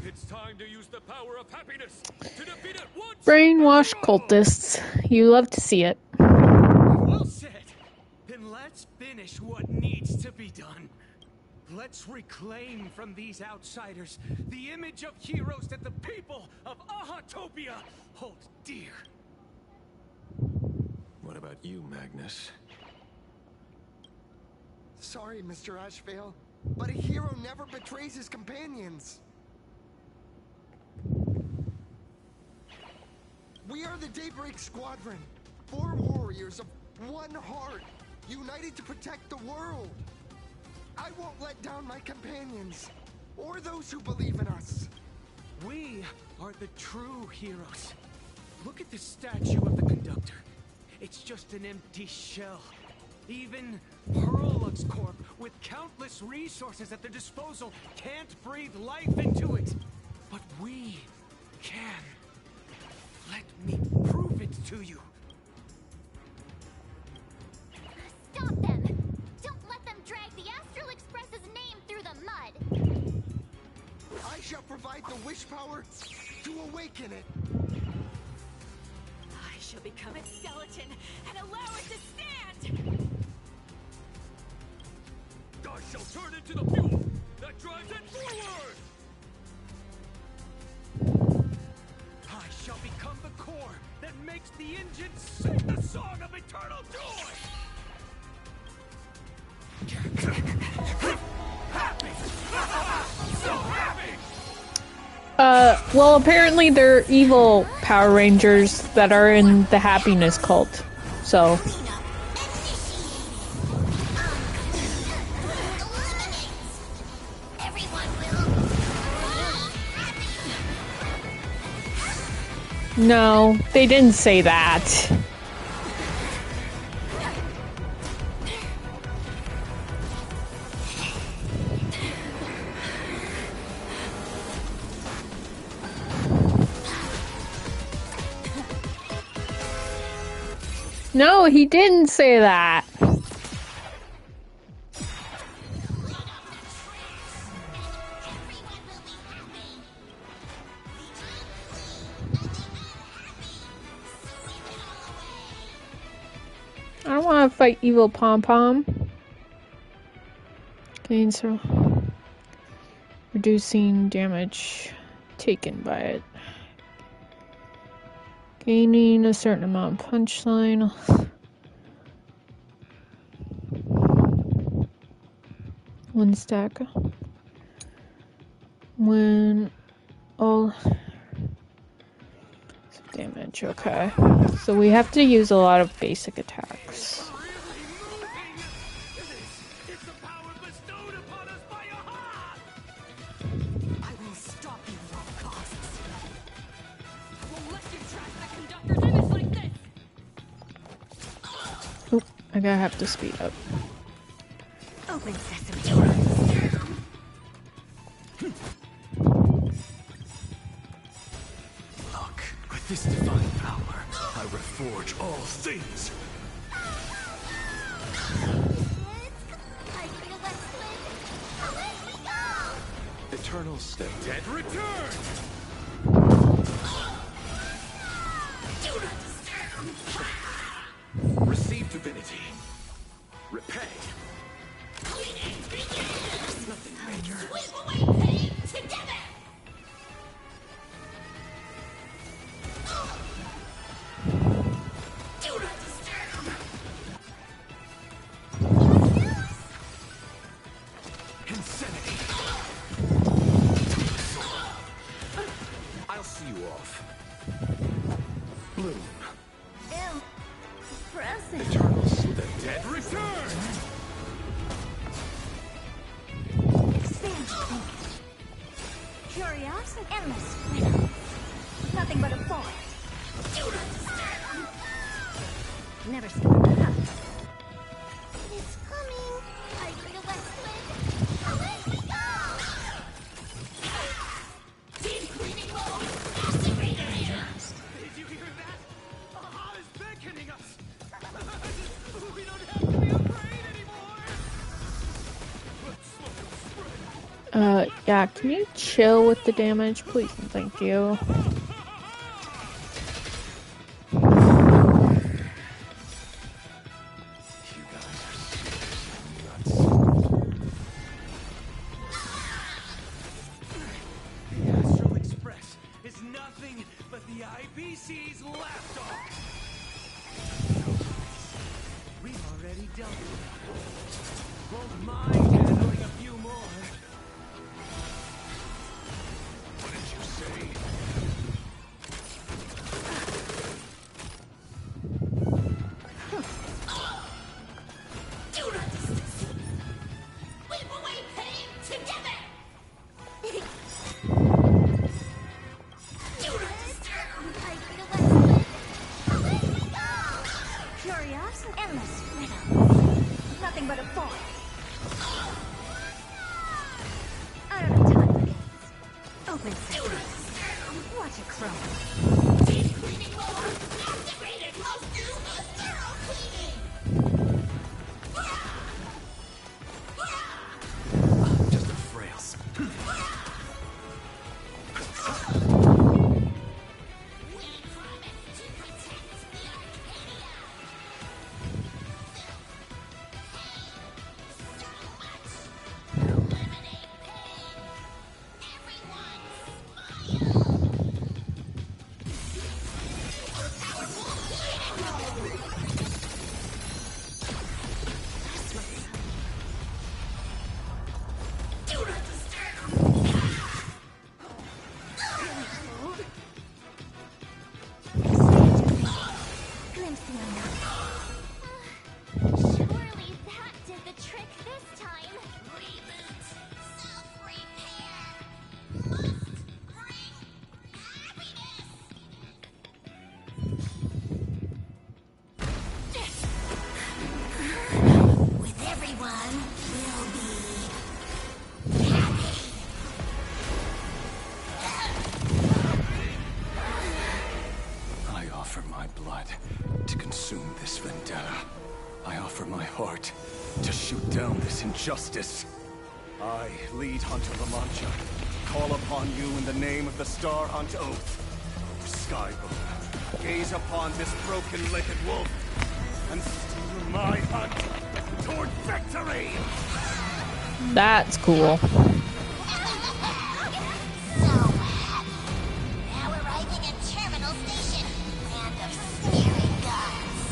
It's time to use the power of happiness to defeat it once. Brainwash cultists. You love to see it. Well said. Then let's finish what needs to be done. Let's reclaim from these outsiders the image of heroes that the people of Ahatopia hold dear. What about you, Magnus? Sorry, Mr. Ashveil, but a hero never betrays his companions. We are the Daybreak Squadron, 4 warriors of one heart, united to protect the world. I won't let down my companions, or those who believe in us. We are the true heroes. Look at the statue of the conductor. It's just an empty shell. Even Perlux Corp, with countless resources at their disposal, can't breathe life into it. But we can. Let me prove it to you. Stop them! Don't let them drag the Astral Express's name through the mud! I shall provide the wish power to awaken it. I shall become its skeleton and allow it to stand! I shall turn into the fuel that drives it forward! I shall become the core that makes the engine sing the song of eternal joy! Happy! So happy! Well, apparently they're evil Power Rangers that are in the happiness cult. So. No, they didn't say that. No, he didn't say that. I don't want to fight evil Pom Pom. Gain so reducing damage taken by it. Gaining a certain amount of punchline. One stack. When all damage, okay. So we have to use a lot of basic attacks. I will stop you at all costs. I won't let you trash the conductor's image like this! Oop, I gotta have to speed up. Open sesame. Look, with this divine power, I reforge all things. Eternal state. Dead return! Receive divinity. Repay. Nothing major. Insanity! I'll see you off. Bloom. Impressive. Eternal state. Dead return! Expand thinking. Curiosity. Endless riddles. Nothing but a void. Never seen that happen. It's coming. I feel less lit. Let me go. Deep cleaning mode. Did you hear that? Aha is beckoning us! We don't have to be afraid anymore! Yeah, can you chill with the damage, please and thank you. The Astral Express is nothing but the IPC's lapdog! We've already done it. Won't mind handling a few more. What did you say? Weep away pain together. Curiosity. Endless riddles. Nothing but a void. I don't have time for games. Open sesame. Watch it crawl. Deep cleaning mode activated. Most do zero cleaning. Just a frail. blood to consume this vendetta. I offer my heart to shoot down this injustice. I, lead Hunter La Mancha, call upon you in the name of the Star Hunt Oath. Skybone, gaze upon this broken-legged wolf and steer my hunt toward victory! That's cool. Now arriving at Terminal Station, land of sneering gods.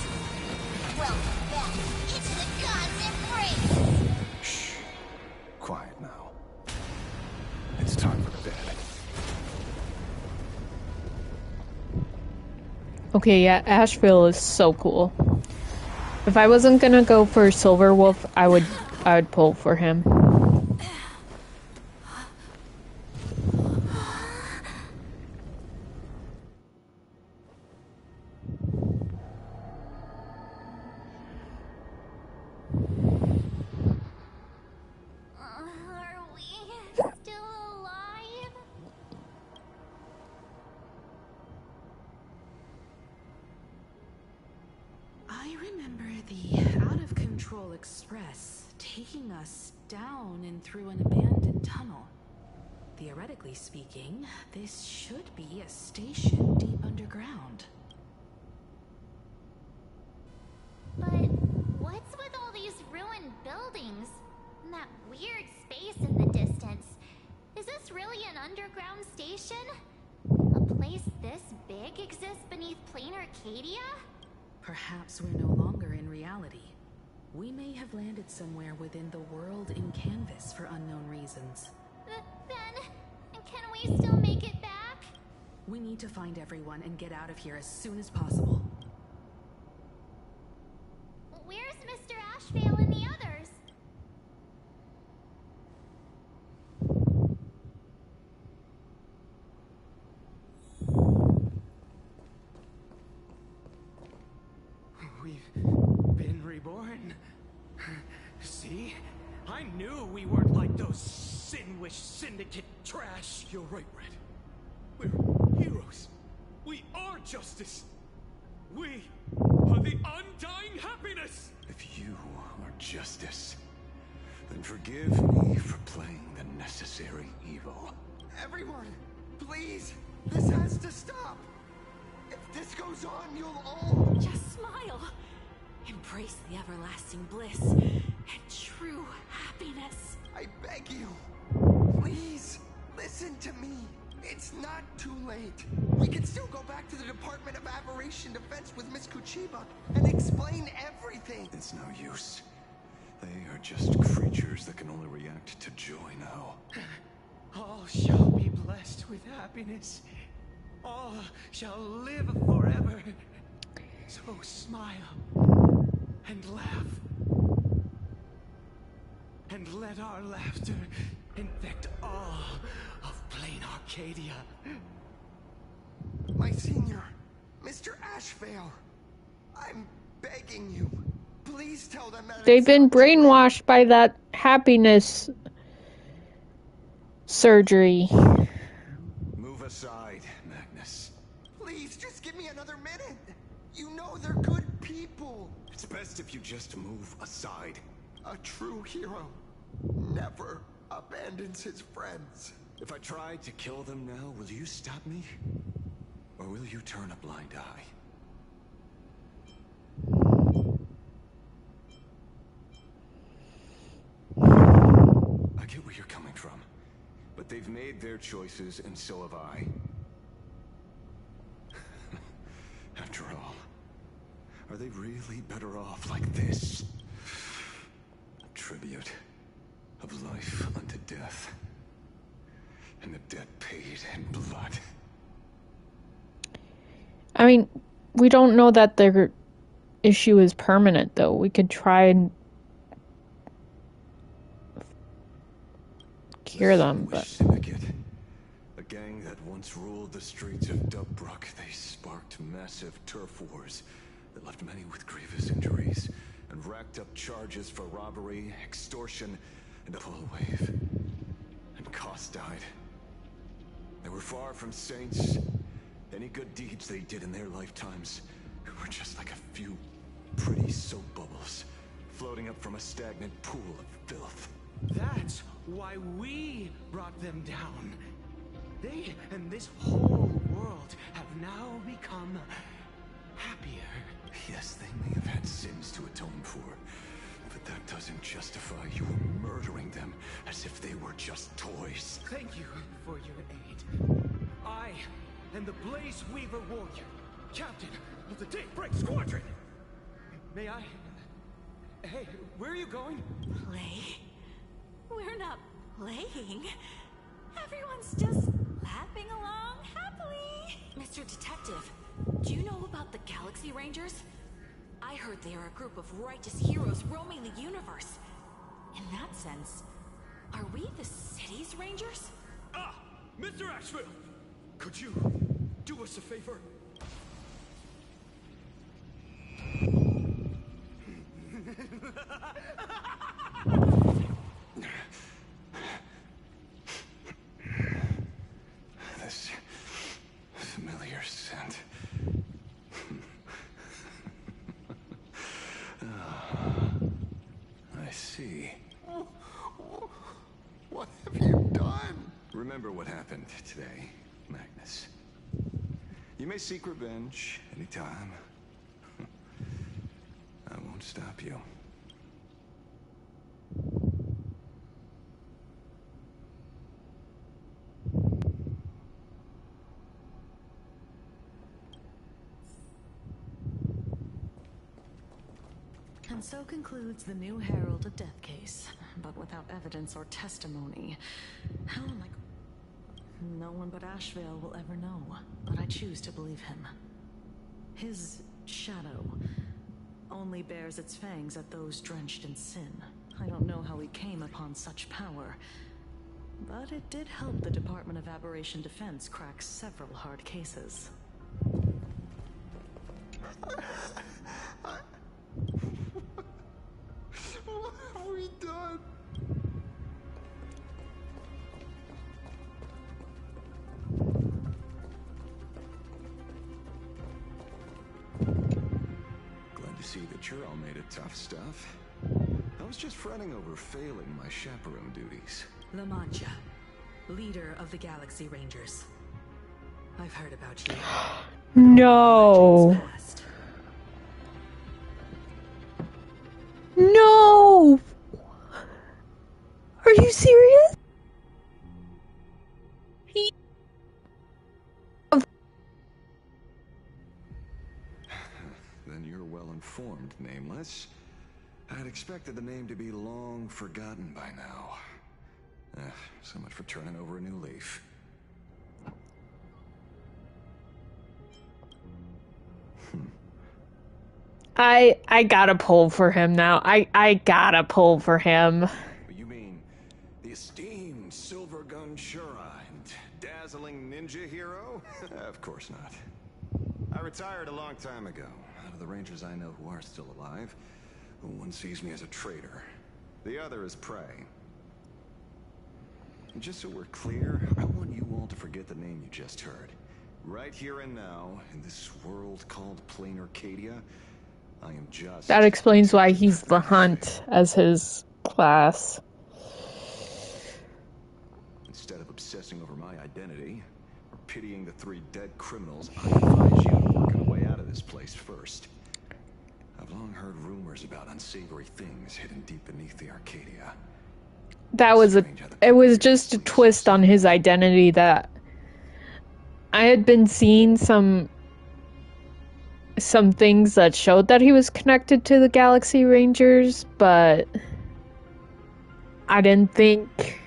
Welcome back into the gods' embrace. Shh. Quiet now. It's time for bed. Okay, yeah, Ashveil is so cool. If I wasn't gonna go for Silver Wolf, I would pull for him. Are we still alive? I remember the out-of-control express taking us down and through an abandoned tunnel. Theoretically speaking, this should be a station deep underground. But what's with all these ruined buildings? And that weird space in the distance? Is this really an underground station? A place this big exists beneath plain Arcadia? Perhaps we're no longer in reality. We may have landed somewhere within the world in canvas for unknown reasons. Then, can we still make it back? We need to find everyone and get out of here as soon as possible. Where's Mr. Ashveil and the others? We've been reborn. See? I knew we weren't like those Sinwish Syndicate trash. You're right, Red. We're heroes. We are justice. We are the undying happiness. If you are justice, then forgive me for playing the necessary evil. Everyone, please, this has to stop. If this goes on, you'll all... Just smile. Embrace the everlasting bliss and true happiness. I beg you, please, listen to me. It's not too late. We can still go back to the Department of Aberration Defense with Miss Kuchiba and explain everything. It's no use. They are just creatures that can only react to joy now. All shall be blessed with happiness. All shall live forever. So smile and laugh. And let our laughter infect all of plain Arcadia. My senior, Mr. Ashveil, I'm begging you. Please tell them that They've been brainwashed by that happiness surgery. Move aside, Magnus. Please, just give me another minute. You know they're good people. It's best if you just move aside. A true hero never abandons his friends. If I tried to kill them now, will you stop me? Or will you turn a blind eye? I get where you're coming from, but they've made their choices and so have I. After all, are they really better off like this? A tribute of life unto death, and the debt paid in blood. I mean, we don't know that their issue is permanent, though. We could try and cure them, but... Syndicate, a gang that once ruled the streets of Dubbrook, they sparked massive turf wars that left many with grievous injuries and racked up charges for robbery, extortion, and a whole wave. And Koss died. They were far from saints. Any good deeds they did in their lifetimes We're just like a few pretty soap bubbles floating up from a stagnant pool of filth. That's why we brought them down. They and this whole world have now become happier. Yes, they may have had sins to atone for, but that doesn't justify you murdering them as if they were just toys. Thank you for your aid. I am the Blaze Weaver Warrior, captain of the Daybreak Squadron. May I? Hey, where are you going? Play? We're not playing. Everyone's just laughing along happily. Mr. Detective, do you know about the Galaxy Rangers? I heard they are a group of righteous heroes roaming the universe. In that sense, are we the city's rangers? Ah! Mr. Ashveil! Could you do us a favor? This familiar scent. I see. What have you done? Remember what happened today, Magnus. You may seek revenge anytime. I won't stop you. And so concludes the new Herald of Death case, but without evidence or testimony. How am I... No one but Ashveil will ever know, but I choose to believe him. His shadow only bears its fangs at those drenched in sin. I don't know how he came upon such power, but it did help the Department of Aberration Defense crack several hard cases. What have we done? Glad to see that you're all made of tough stuff. I was just fretting over failing my chaperone duties. La Mancha, leader of the Galaxy Rangers. I've heard about you. No. No! Are you serious? Then you're well informed, Nameless. I'd expected the name to be long forgotten by now. So much for turning over a new leaf. I gotta pull for him now. I gotta pull for him. You mean the esteemed Silver Gun Shura and dazzling ninja hero? Of course not. I retired a long time ago. Out of the Rangers I know who are still alive, one sees me as a traitor. The other is prey. And just so we're clear, I want you all to forget the name you just heard. Right here and now, in this world called Plain Arcadia, I am just... That explains why he's the Hunt as his class. Instead of obsessing over my identity, or pitying the 3 dead criminals, I advise you to work your way out of this place first. I've long heard rumors about unsavory things hidden deep beneath the Arcadia. That was it was just a twist on his identity that I had been seeing some things that showed that he was connected to the Galaxy Rangers, but I didn't think...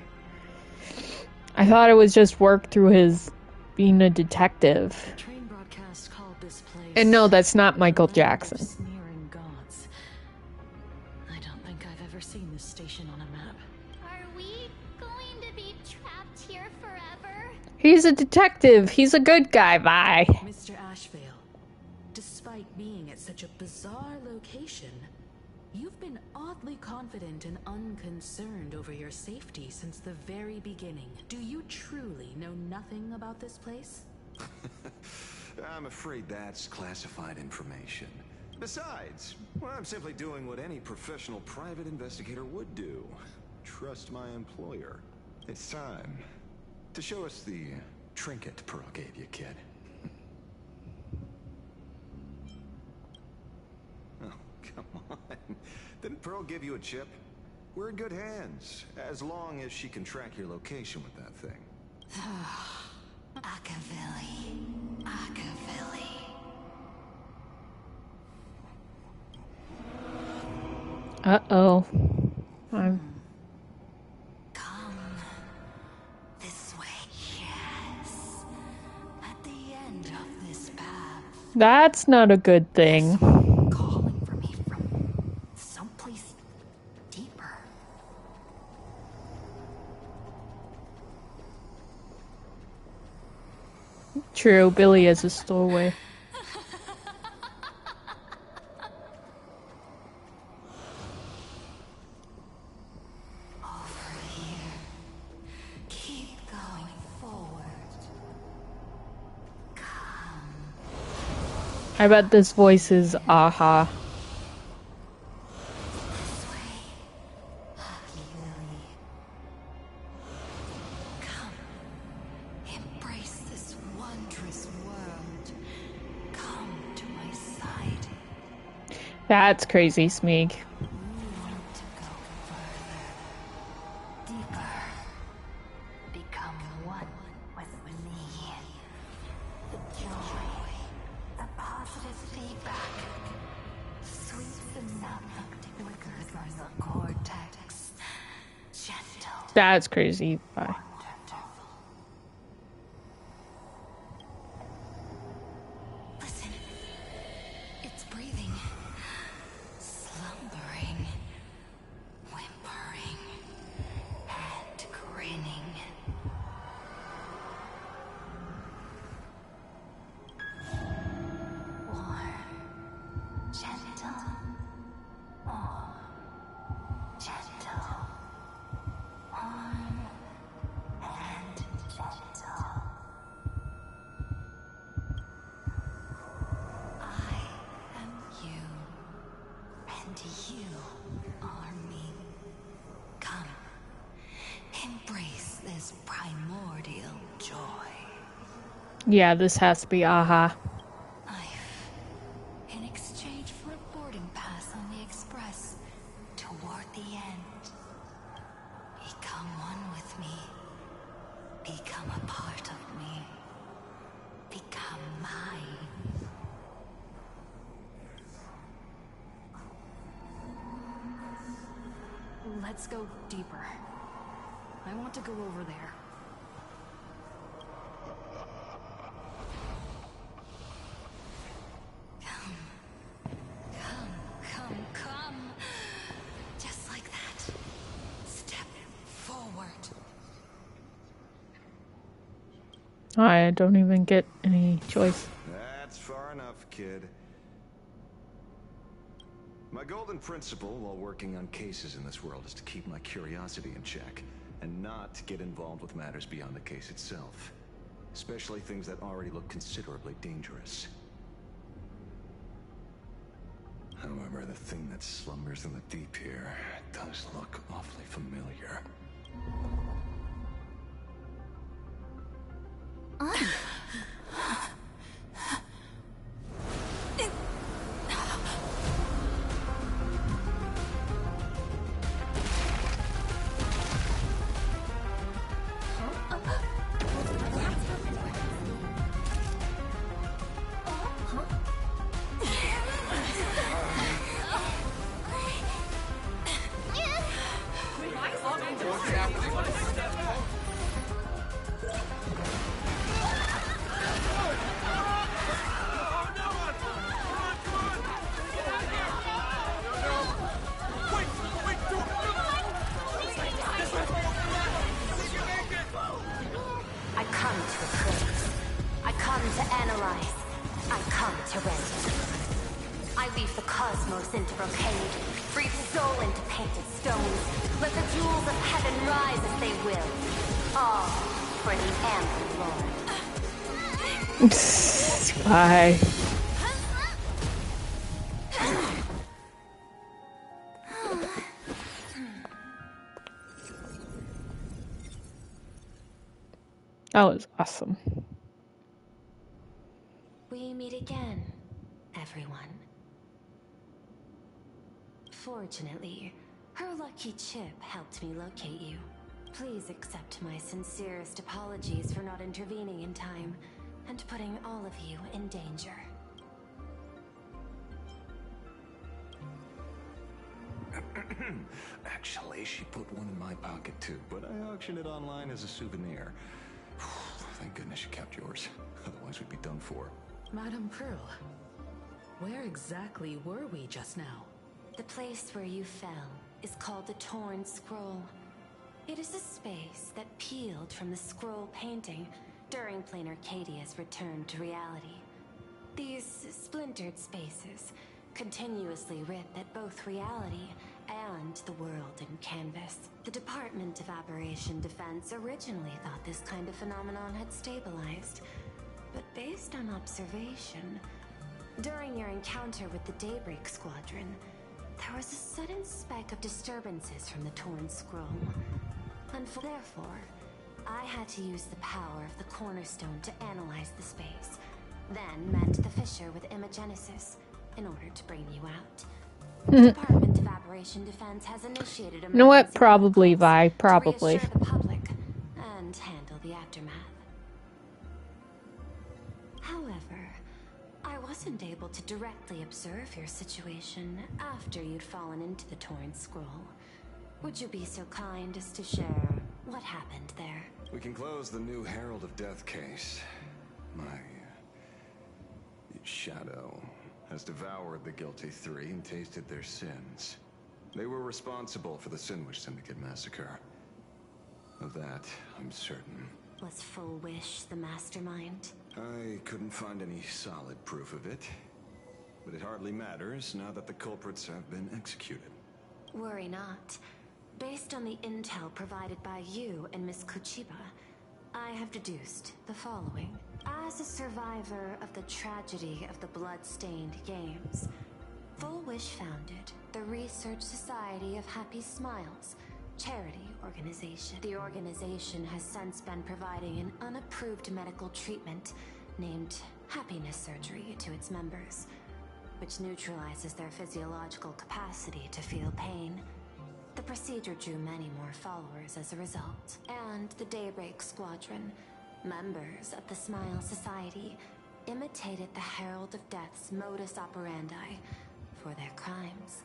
I thought it was just work through his being a detective. The train broadcast called this place... And no, that's not Michael Jackson. Sneering gods. I don't think I've ever seen this station on a map. Are we going to be trapped here forever? He's a detective. He's a good guy. Bye. Mr. Ashveil, despite being at such a bizarre location, you've been oddly confident and unconcerned over your safety since the very beginning. Do you truly know nothing about this place? I'm afraid that's classified information. Besides, well, I'm simply doing what any professional private investigator would do. Trust my employer. It's time to show us the trinket Pearl gave you, kid. Oh, come on. Didn't Pearl give you a chip? We're in good hands, as long as she can track your location with that thing. Ashveil. Ashveil. Uh-oh. Come this way. Yes. At the end of this path. That's not a good thing. Calling for me from someplace deeper. True, Billy is a stowaway. I bet this voice is Aha. Embrace this wondrous world. Come to my side. That's crazy, Smeeg. Deeper. Become one with me. The joy, the positive feedback, sweet enough to flicker from the cortex. Gentle. That's crazy. Bye. Listen. It's breathing. Slumbering. Whimpering. And grinning. Warm. Gentle. More. Gentle. Warm. And gentle. I am you, and you are me. Come, embrace this primordial joy. Yeah, this has to be Aha. In exchange for a boarding pass on the express toward the end. Become one with me. Become a part of me. Become mine. Let's go deeper. I want to go over there. Come. Just like that. Step forward. I don't even get any choice. That's far enough, kid. My golden principle while working on cases in this world is to keep my curiosity in check, and not to get involved with matters beyond the case itself. Especially things that already look considerably dangerous. However, the thing that slumbers in the deep here does look awfully familiar. I come to appraise. I come to analyze. I come to render. I weave the cosmos into brocade, breathe soul into painted stones. Let the jewels of heaven rise as they will. All for the Amber Lord. Bye. That was awesome. We meet again, everyone. Fortunately, her lucky chip helped me locate you. Please accept my sincerest apologies for not intervening in time and putting all of you in danger. Actually, she put one in my pocket too, but I auctioned it online as a souvenir. Thank goodness you kept yours. Otherwise we'd be done for. Madame Pearl, where exactly were we just now? The place where you fell is called the Torn Scroll. It is a space that peeled from the scroll painting during Plain Arcadia's return to reality. These splintered spaces continuously rip at both reality and the world in canvas. The Department of Aberration Defense originally thought this kind of phenomenon had stabilized, but based on observation, during your encounter with the Daybreak Squadron, there was a sudden speck of disturbances from the Torn Scroll. And therefore, I had to use the power of the Cornerstone to analyze the space, then mend the fissure with Imagenesis in order to bring you out. The Department of Aberration Defense has initiated You know what? emergency Probably, Vi. to Probably. reassure the public and handle the aftermath. However, I wasn't able to directly observe your situation after you'd fallen into the Torn Scroll. Would you be so kind as to share what happened there? We can close the new Herald of Death case. My shadow has devoured the guilty three and tasted their sins. They were responsible for the Sinwish Syndicate massacre. Of that, I'm certain. Was Full Wish the mastermind? I couldn't find any solid proof of it. But it hardly matters now that the culprits have been executed. Worry not. Based on the intel provided by you and Miss Kuchiba, I have deduced the following. As a survivor of the tragedy of the Blood-Stained Games, Full Wish founded the Research Society of Happy Smiles, charity organization. The organization has since been providing an unapproved medical treatment named happiness surgery to its members, which neutralizes their physiological capacity to feel pain. The procedure drew many more followers as a result, and the Daybreak Squadron, members of the Smile Society, imitated the Herald of Death's modus operandi for their crimes,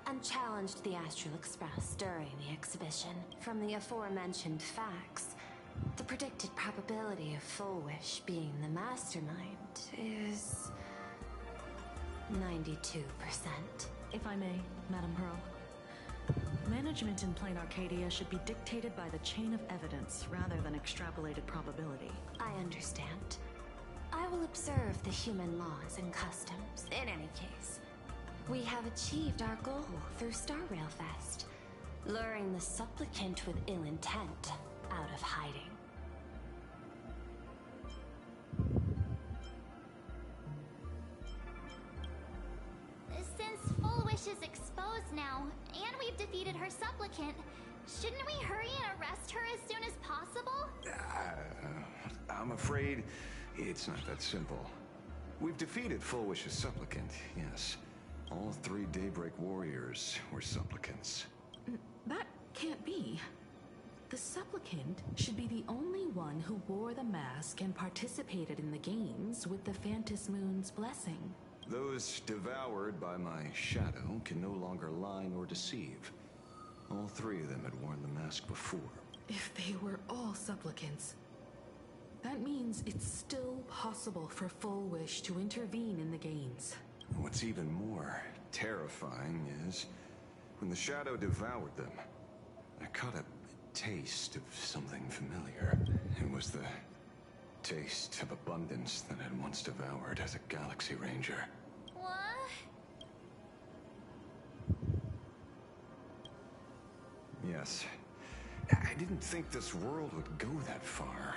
and challenged the Astral Express during the exhibition. From the aforementioned facts, the predicted probability of Full Wish being the mastermind is 92%. If I may, Madame Pearl. Management in Plain Arcadia should be dictated by the chain of evidence rather than extrapolated probability. I understand. I will observe the human laws and customs. In any case, we have achieved our goal through Star Railfest, luring the supplicant with ill intent out of hiding. Since Full Wish is exposed now, and we've defeated her supplicant, shouldn't we hurry and arrest her as soon as possible? I'm afraid it's not that simple. We've defeated Full Wish's supplicant, yes. All three Daybreak warriors were supplicants. That can't be. The supplicant should be the only one who wore the mask and participated in the games with the Phantas Moon's blessing. Those devoured by my shadow can no longer lie nor deceive. All three of them had worn the mask before. If they were all supplicants, that means it's still possible for Full Wish to intervene in the games. What's even more terrifying is, when the shadow devoured them, I caught a taste of something familiar. It was the taste of abundance that I'd once devoured as a Galaxy Ranger. What? Yes. I didn't think this world would go that far.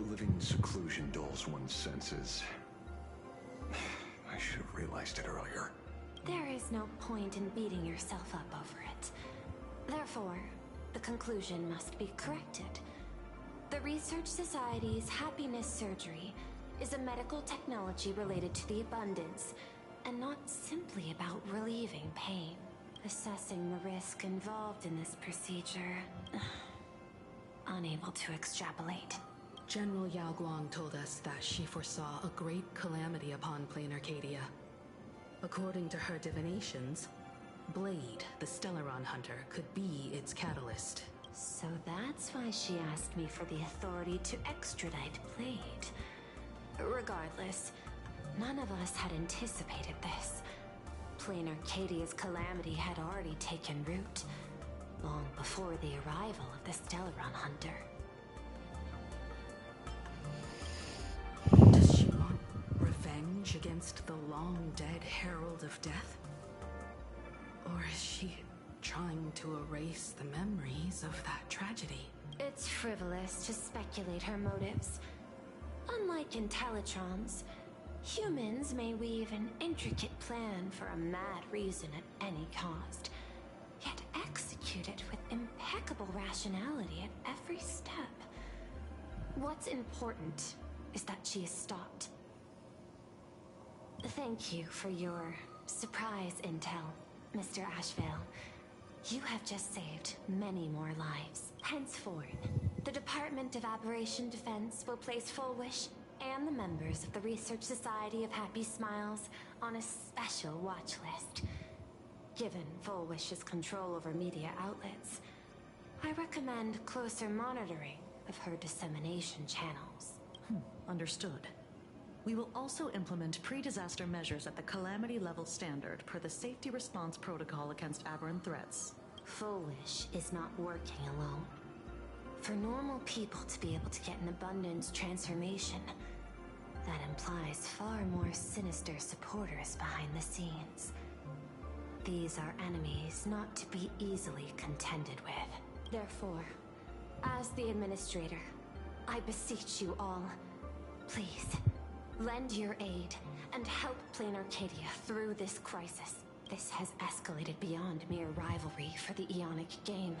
living in seclusion dulls one's senses. I should have realized it earlier. There is no point in beating yourself up over it. Therefore, the conclusion must be corrected. The Research Society's happiness surgery is a medical technology related to the abundance, and not simply about relieving pain. Assessing the risk involved in this procedure... unable to extrapolate. General Yao Guang told us that she foresaw a great calamity upon Plain Arcadia. According to her divinations, Blade, the Stellaron hunter, could be its catalyst. So that's why she asked me for the authority to extradite Blade. Regardless, none of us had anticipated this. Plain Arcadia's calamity had already taken root, long before the arrival of the Stellaron hunter. Does she want revenge against the long-dead Herald of Death? Or is she trying to erase the memories of that tragedy? It's frivolous to speculate her motives. Unlike Intellitrons, humans may weave an intricate plan for a mad reason at any cost, yet execute it with impeccable rationality at every step. What's important is that she is stopped. Thank you for your surprise intel, Mr. Ashveil. You have just saved many more lives. Henceforth, the Department of Aberration Defense will place Fullwish and the members of the Research Society of Happy Smiles on a special watch list. Given Fullwish's control over media outlets, I recommend closer monitoring of her dissemination channels. Understood. We will also implement pre-disaster measures at the calamity level standard per the safety response protocol against aberrant threats. Fullwish is not working alone. For normal people to be able to get an abundance transformation, that implies far more sinister supporters behind the scenes. These are enemies not to be easily contended with. Therefore, as the administrator, I beseech you all, please, lend your aid and help Plain Arcadia through this crisis. This has escalated beyond mere rivalry for the Ionic game.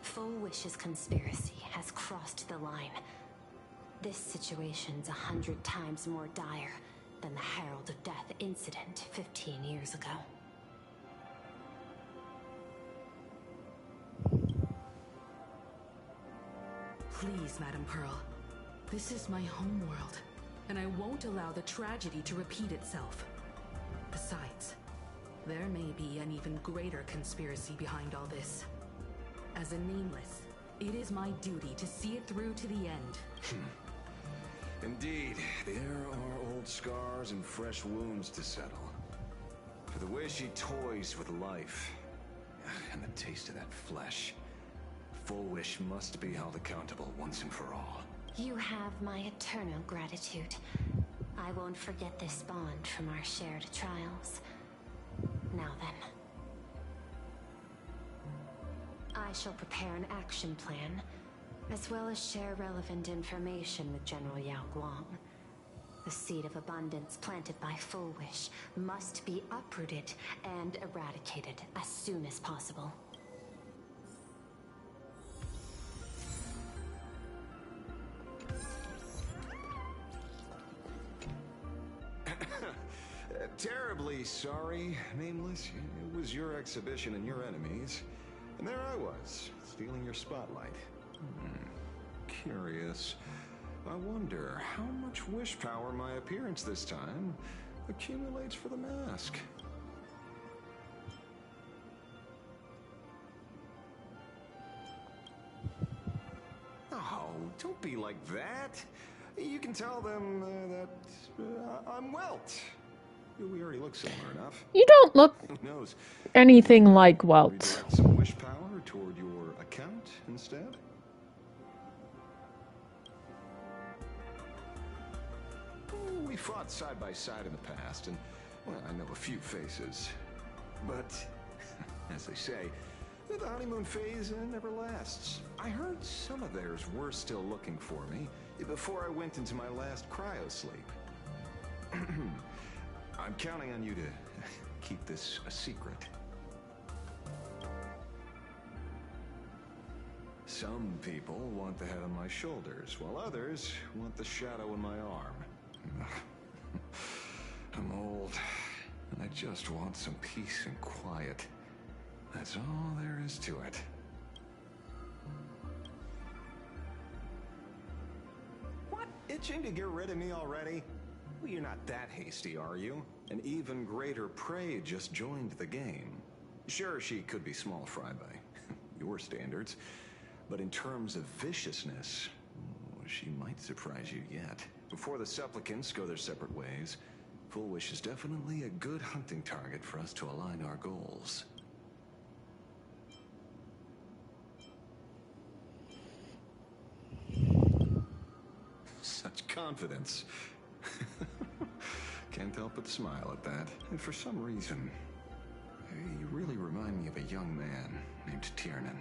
Fullwish's conspiracy has crossed the line. This situation's 100 times more dire than the Herald of Death incident 15 years ago. Please, Madam Pearl. This is my homeworld, and I won't allow the tragedy to repeat itself. Besides, there may be an even greater conspiracy behind all this. As a Nameless, it is my duty to see it through to the end. Indeed, there are old scars and fresh wounds to settle. For the way she toys with life, and the taste of that flesh, Fullwish must be held accountable once and for all. You have my eternal gratitude. I won't forget this bond from our shared trials. Now then. I shall prepare an action plan, as well as share relevant information with General Yao Guang. The seed of abundance planted by Fullwish must be uprooted and eradicated as soon as possible. Terribly sorry, Nameless. It was your exhibition and your enemies. And there I was, stealing your spotlight. Curious. I wonder how much wish power my appearance this time accumulates for the mask. Oh, don't be like that. You can tell them that I'm Welt. We already look similar enough. You don't look Who knows? anything like Welt. Redirect some wish power toward your account instead? We fought side by side in the past, and well, I know a few faces. But, as they say, The honeymoon phase never lasts. I heard some of theirs were still looking for me before I went into my last cryosleep. I'm counting on you to keep this a secret. Some people want the head on my shoulders, while others want the shadow in my arm. I'm old, and I just want some peace and quiet. That's all there is to it. What? Itching to get rid of me already? Well, you're not that hasty, are you? An even greater prey just joined the game. Sure, she could be small fry by your standards, but in terms of viciousness, she might surprise you yet. Before the supplicants go their separate ways, Full Wish is definitely a good hunting target for us to align our goals. Such confidence. Can't help but smile at that. And for some reason, you really remind me of a young man named Tiernan.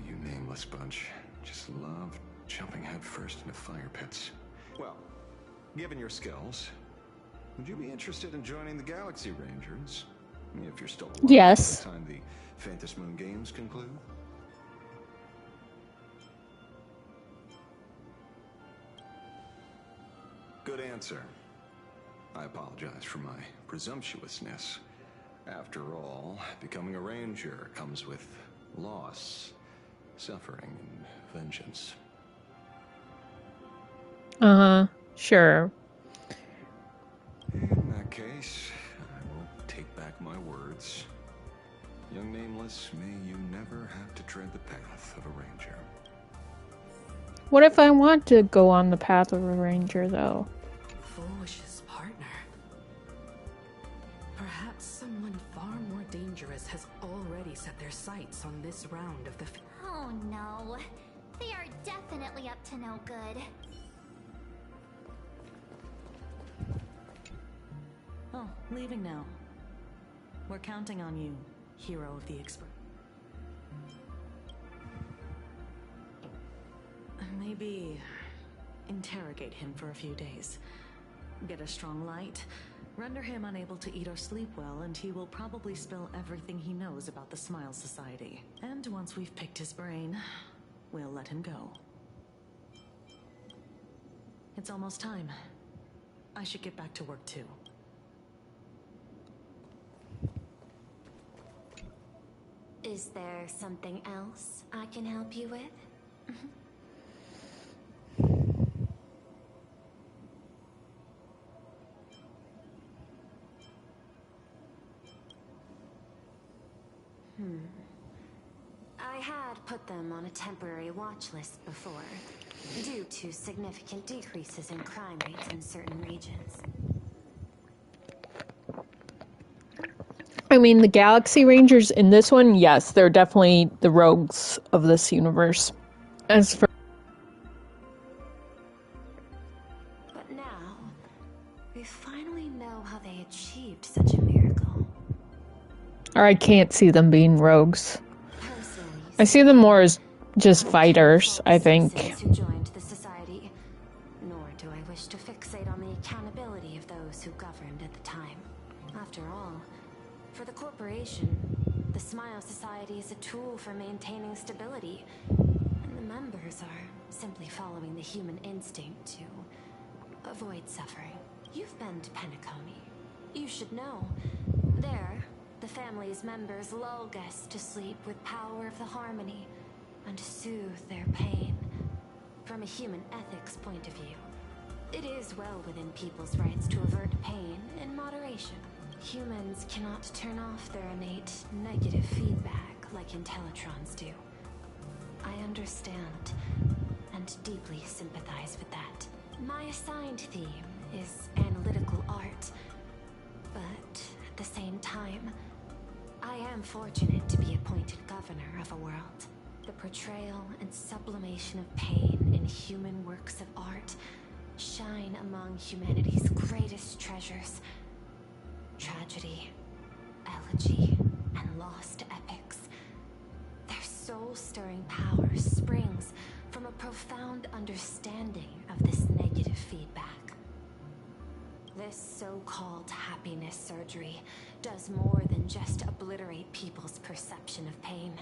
You nameless bunch just love jumping headfirst into fire pits. Well, given your skills, would you be interested in joining the Galaxy Rangers? If you're still alive Yes. by the time the Phantom Moon Games conclude? Good answer. I apologize for my presumptuousness. After all, becoming a ranger comes with loss, suffering, and vengeance. Sure. In that case, I will take back my words. Young Nameless, may you never have to tread the path of a ranger. What if I want to go on the path of a ranger, though? Foolish's partner. Perhaps someone far more dangerous has already set their sights on this round of the... Oh no. They are definitely up to no good. Oh, leaving now. We're counting on you, hero of the Express. Maybe interrogate him for a few days. Get a strong light, render him unable to eat or sleep well, and he will probably spill everything he knows about the Smile Society. And once we've picked his brain, we'll let him go. It's almost time. I should get back to work too. Is there something else I can help you with? I had put them on a temporary watch list before, due to significant decreases in crime rates in certain regions. I mean, the Galaxy Rangers in this one, yes, they're definitely the rogues of this universe. As for... But now, we finally know how they achieved such a miracle. Or I can't see them being rogues. I see them more as just fighters, I think. Who joined the society, nor do I wish to fixate on the accountability of those who governed at the time. After all, for the corporation, the Smile Society is a tool for maintaining stability, and the members are simply following the human instinct to avoid suffering. You've been to Penacony. You should know. There, the family's members lull guests to sleep with power of the harmony and soothe their pain. From a human ethics point of view, it is well within people's rights to avert pain in moderation. Humans cannot turn off their innate negative feedback like Intellitrons do. I understand and deeply sympathize with that. My assigned theme is analytical art, but at the same time, I am fortunate to be appointed governor of a world. The portrayal and sublimation of pain in human works of art shine among humanity's greatest treasures. Tragedy, elegy, and lost epics. soul-stirring power springs from a profound understanding of this negative feedback. This so-called happiness surgery does more than just obliterate people's perception of pain.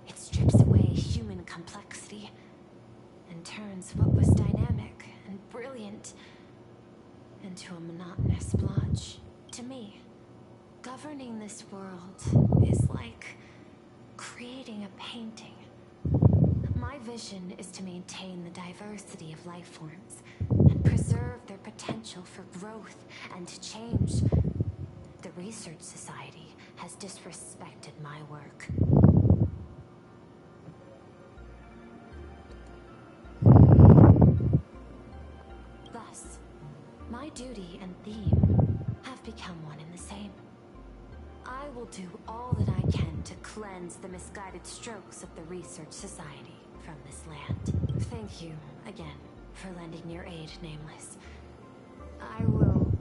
It strips away human complexity and turns what was dynamic and brilliant into a monotonous blotch. To me, governing this world is like creating a painting. My vision is to maintain the diversity of life forms and preserve their potential for growth and change. The Research Society has disrespected my work. Thus, my duty and theme have become one and the same. I will do all that I can to cleanse the misguided strokes of the Research Society from this land. Thank you again for lending your aid, Nameless. I will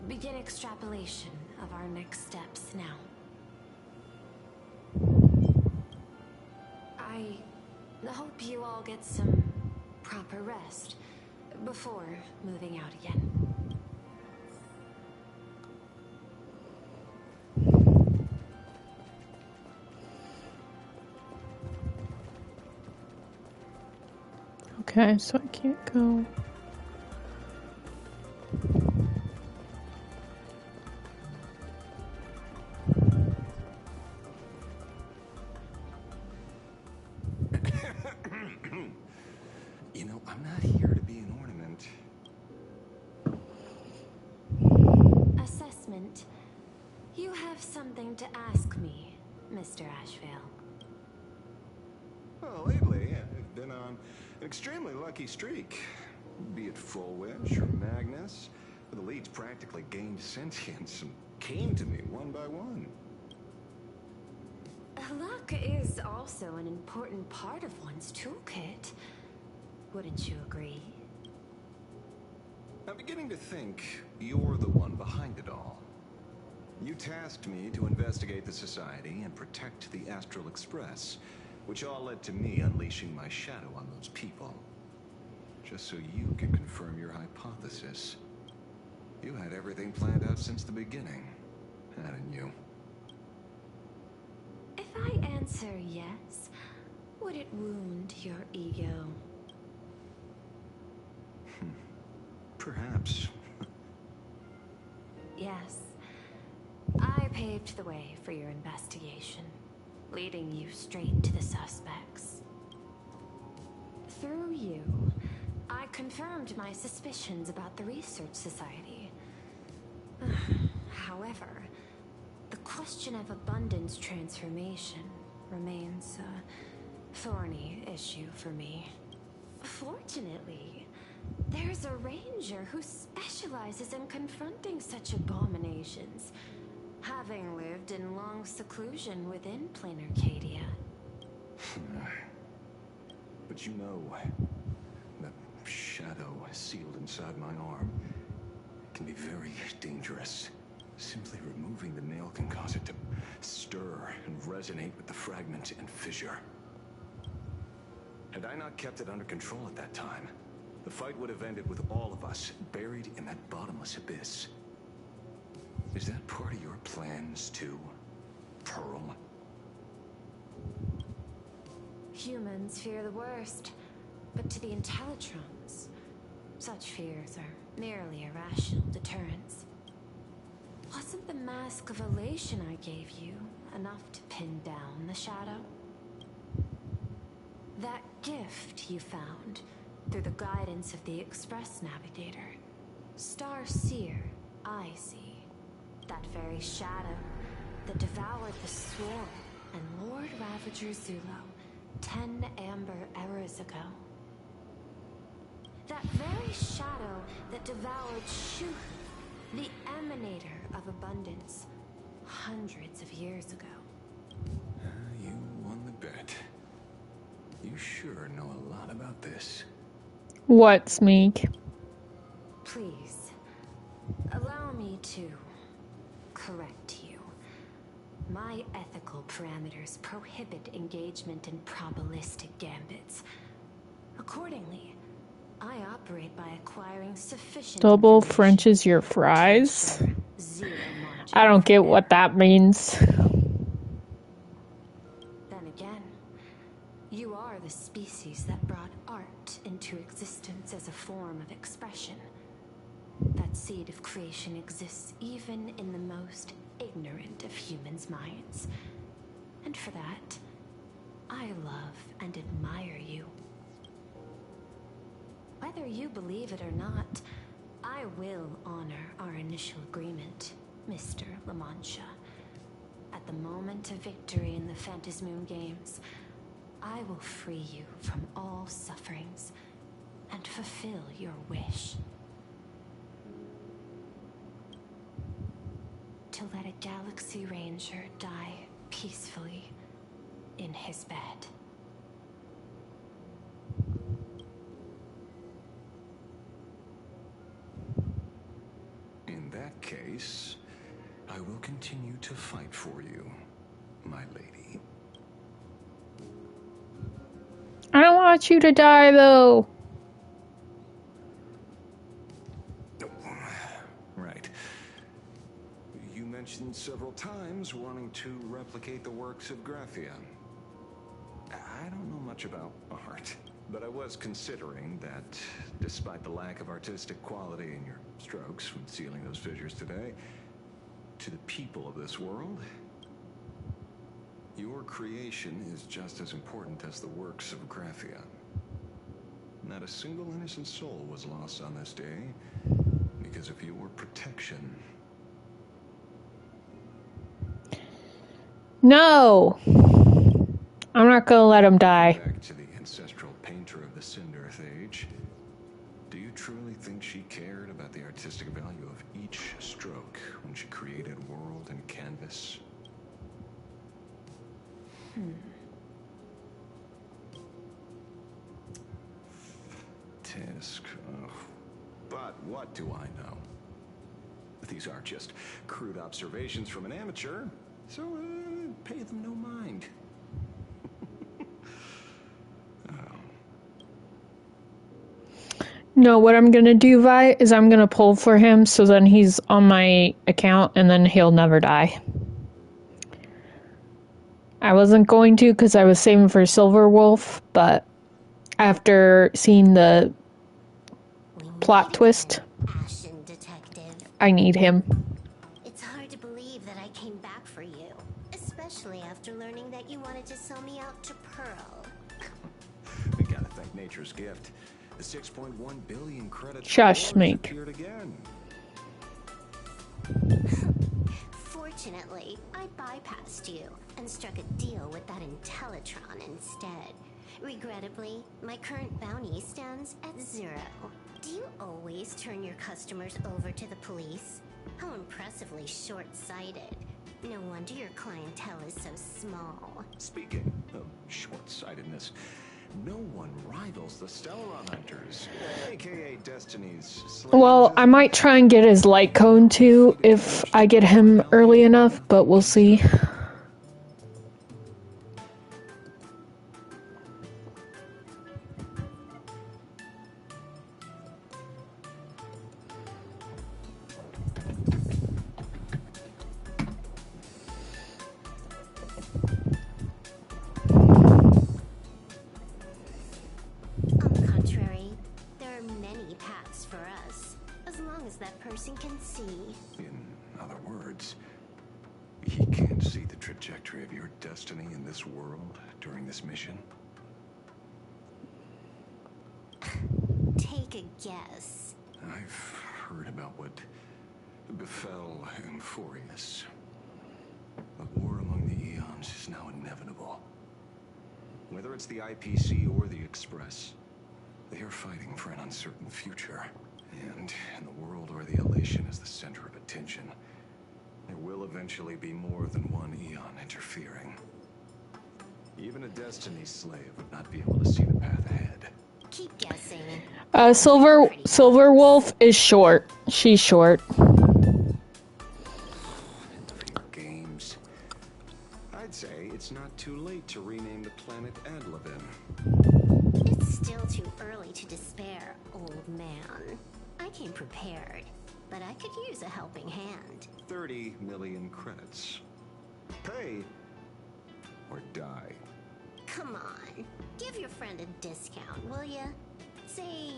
begin extrapolation of our next steps now. I hope you all get some proper rest before moving out again. Okay, so I can't go. You know, I'm not here to be an ornament. Assessment. You have something to ask me, Mr. Ashveil. Well, lately, I've been on an extremely lucky streak. Be it Full Wish or Magnus, the leads practically gained sentience and came to me one by one. Luck is also an important part of one's toolkit. Wouldn't you agree? I'm beginning to think you're the one behind it all. You tasked me to investigate the Society and protect the Astral Express, which all led to me unleashing my shadow on those people. Just so you can confirm your hypothesis. You had everything planned out since the beginning, hadn't you? If I answer yes, would it wound your ego? Perhaps. Yes. I paved the way for your investigation, leading you straight to the suspects. Through you, I confirmed my suspicions about the Research Society. However, the question of abundance transformation remains a thorny issue for me. Fortunately, there's a ranger who specializes in confronting such abominations, having lived in long seclusion within plain Arcadia. But you know, that shadow sealed inside my arm can be very dangerous. Simply removing the nail can cause it to stir and resonate with the fragment and fissure. Had I not kept it under control at that time, the fight would have ended with all of us buried in that bottomless abyss. Is that part of your plans too, Pearl? Humans fear the worst, but to the Intellitrons, such fears are merely irrational deterrents. Wasn't the mask of elation I gave you enough to pin down the shadow? That gift you found through the guidance of the Express Navigator, Star Seer, I see. That very shadow that devoured the Swarm and Lord Ravager Zulo 10 amber eras ago. That very shadow that devoured Shuth, the emanator of abundance, hundreds of years ago. You won the bet. You sure know a lot about this. What, Smeek? Please, allow me to correct you. My ethical parameters prohibit engagement in probabilistic gambits. Accordingly, I operate by acquiring sufficient Double French's your fries? I don't get what that means. Then again, you are the species that brought art into existence as a form of expression. That seed of creation exists even in the most ignorant of humans' minds. And for that, I love and admire you. Whether you believe it or not, I will honor our initial agreement, Mr. La Mancha. At the moment of victory in the Phantasmoon Games, I will free you from all sufferings and fulfill your wish. To let a Galaxy Ranger die peacefully in his bed. In that case, I will continue to fight for you, my lady. I don't want you to die, though. Right. You mentioned several times wanting to replicate the works of Graphia. I don't know much about art, but I was considering that despite the lack of artistic quality in your strokes when sealing those figures today, to the people of this world, your creation is just as important as the works of Graphia. Not a single innocent soul was lost on this day because of your protection. No! I'm not gonna let him die. Back to the ancestral painter of the Cinderth Age. Do you truly think she cared about the artistic value of each stroke when she created world and canvas? Tisk. But what do I know? These are just crude observations from an amateur, so pay them no mind. No, what I'm gonna do, Vi, is I'm gonna pull for him so then he's on my account and then he'll never die. I wasn't going to because I was saving for Silver Wolf, but after seeing the plot twist, I need him. It's hard to believe that I came back for you, especially after learning that you wanted to sell me out to Pearl. We gotta thank nature's gift. The 6.1 billion credits Shush, Mink. appeared again. Fortunately, I bypassed you and struck a deal with that Intellitron instead. Regrettably, my current bounty stands at 0. Do you always turn your customers over to the police? How impressively short-sighted. No wonder your clientele is so small. Speaking of short-sightedness, no one rivals the Stellaron Hunters, aka Destiny's Slayers. Well, I might try and get his light cone too if I get him early enough, but we'll see. On the contrary, there are many paths for us, as long as that person can see. In other words, he can't see the trajectory of your destiny in this world during this mission. Take a guess. I've heard about what befell Euphorius. The war among the Eons is now inevitable. Whether it's the IPC or the Express, they are fighting for an uncertain future. And in the world where the elation is the center of attention, there will eventually be more than one Eon interfering. Even a Destiny slave would not be able to see the path ahead. Keep guessing. Silver Wolf is short. She's short. Games. to rename the planet Adlevin. It's still too early to despair, old man. I came prepared, but I could use a helping hand. 30 million credits. Pay or die. Come on, give your friend a discount, will ya? Say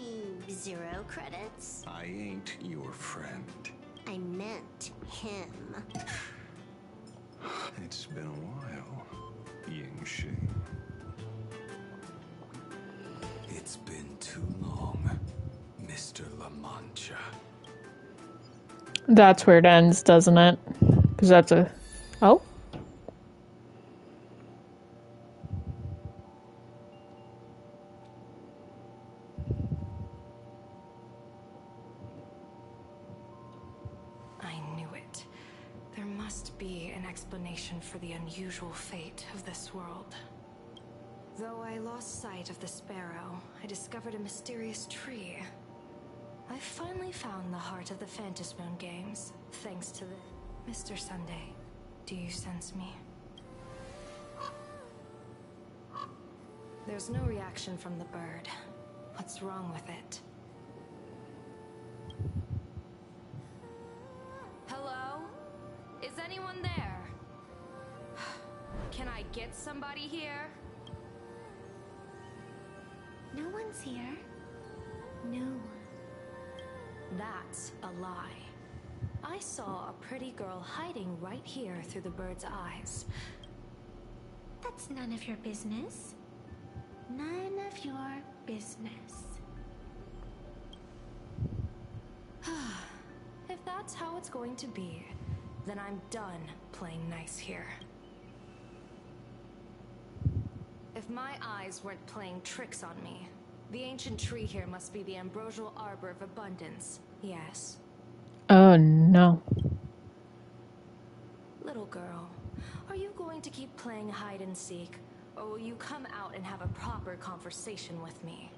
0 credits? I ain't your friend. I meant him. It's been a while, Yingxi. It's been too long, Mr. La Mancha. That's where it ends, doesn't it? Because that's a... Oh? I knew it. There must be an explanation for the unusual fate of this world. Though I lost sight of the sparrow, I discovered a mysterious tree. I finally found the heart of the Phantasmoon games, thanks to the... Mr. Sunday, do you sense me? There's no reaction from the bird. What's wrong with it? Hello? Is anyone there? Can I get somebody here? No one's here. No. That's a lie. I saw a pretty girl hiding right here through the bird's eyes. That's none of your business. None of your business. If that's how it's going to be, then I'm done playing nice here. If my eyes weren't playing tricks on me, the ancient tree here must be the ambrosial arbor of abundance, yes? Oh, no. Little girl, are you going to keep playing hide and seek, or will you come out and have a proper conversation with me?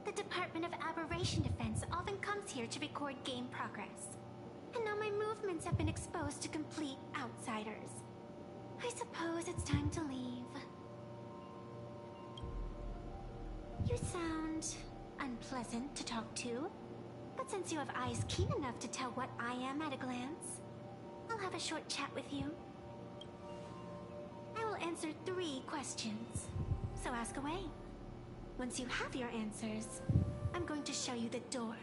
The Department of Aberration Defense often comes here to record game progress. And now my movements have been exposed to complete outsiders. I suppose it's time to leave. You sound unpleasant to talk to, but since you have eyes keen enough to tell what I am at a glance, I'll have a short chat with you. I will answer 3 questions, so ask away. Once you have your answers, I'm going to show you the door.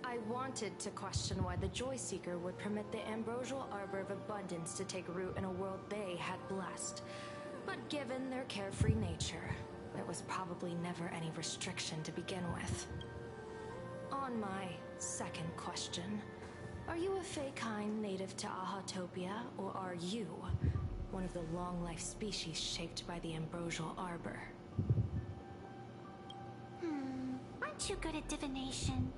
I wanted to question why the Joy Seeker would permit the ambrosial arbor of abundance to take root in a world they had blessed. But given their carefree nature, there was probably never any restriction to begin with. On my second question, are you a Fey-kind native to Ahatopia, or are you one of the long-life species shaped by the ambrosial arbor? Aren't you good at divination?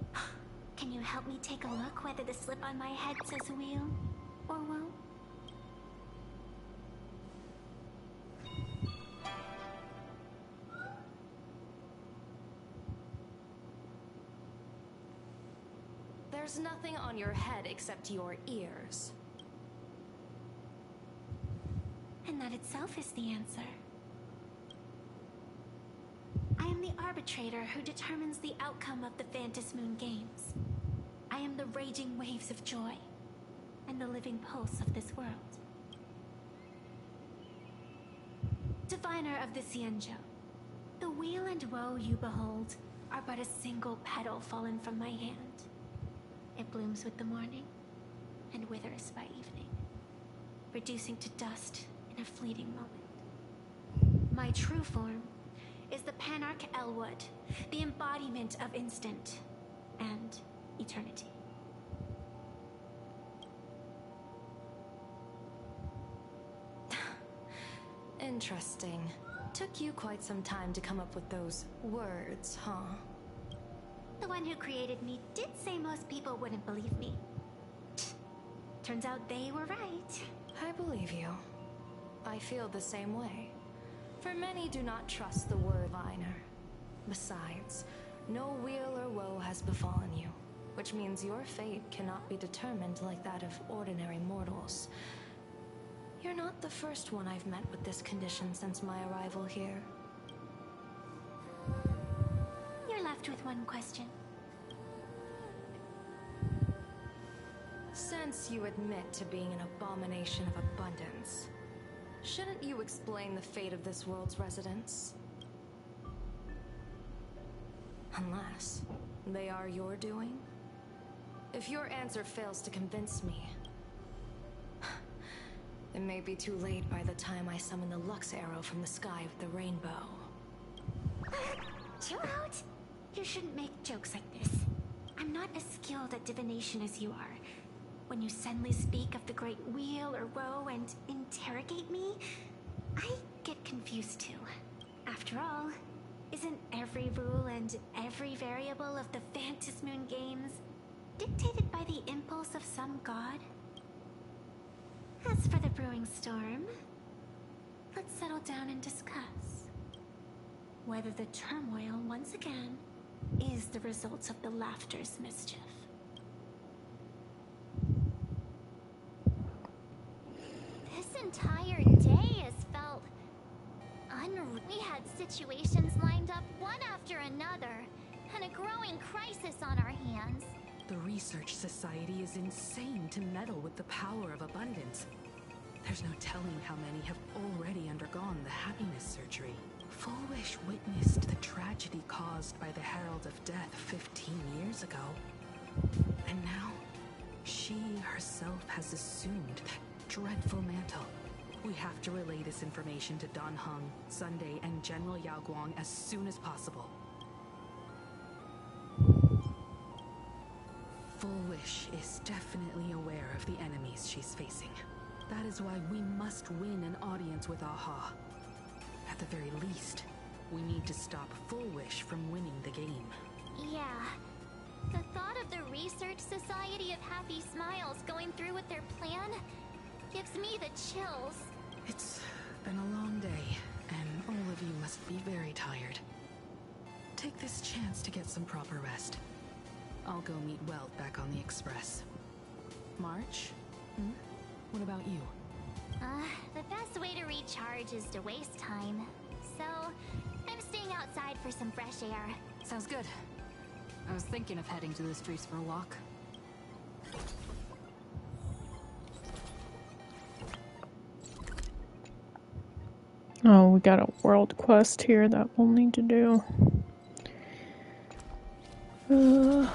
Can you help me take a look whether the slip on my head says wheel or woe? There's nothing on your head except your ears. And that itself is the answer. I am the arbitrator who determines the outcome of the Phantasmoon games. I am the raging waves of joy and the living pulse of this world. Diviner of the Xianzhou, the weal and woe you behold are but a single petal fallen from my hand. It blooms with the morning and withers by evening, reducing to dust in a fleeting moment. My true form is the Panarch Elwood, the embodiment of instant and eternity. Interesting. Took you quite some time to come up with those words, huh? The one who created me did say most people wouldn't believe me. Turns out they were right. I believe you. I feel the same way. For many do not trust the word liner. Besides, no weal or woe has befallen you, which means your fate cannot be determined like that of ordinary mortals. You're not the first one I've met with this condition since my arrival here. You're left with one question. Since you admit to being an abomination of abundance, shouldn't you explain the fate of this world's residents? Unless they are your doing? If your answer fails to convince me, it may be too late by the time I summon the Lux Arrow from the sky with the rainbow. Chill out. You shouldn't make jokes like this. I'm not as skilled at divination as you are. When you suddenly speak of the great wheel or woe and interrogate me, I get confused too. After all, isn't every rule and every variable of the Phantasmoon games dictated by the impulse of some god? As for the brewing storm, let's settle down and discuss whether the turmoil once again is the result of the Laughter's mischief. This entire day has felt unreal. We had situations lined up one after another, and a growing crisis on our hands. The Research Society is insane to meddle with the power of abundance. There's no telling how many have already undergone the happiness surgery. Fullwish witnessed the tragedy caused by the Herald of Death 15 years ago. And now, she herself has assumed that dreadful mantle. We have to relay this information to Dan Heng, Sunday, and General Yao Guang as soon as possible. Fullwish is definitely aware of the enemies she's facing. That is why we must win an audience with Aha. At the very least, we need to stop Fullwish from winning the game. Yeah. The thought of the Research Society of Happy Smiles going through with their plan gives me the chills. It's been a long day, and all of you must be very tired. Take this chance to get some proper rest. I'll go meet Weld back on the Express. March? What about you? The best way to recharge is to waste time. So, I'm staying outside for some fresh air. Sounds good. I was thinking of heading to the streets for a walk. Oh, we got a world quest here that we'll need to do. Okay.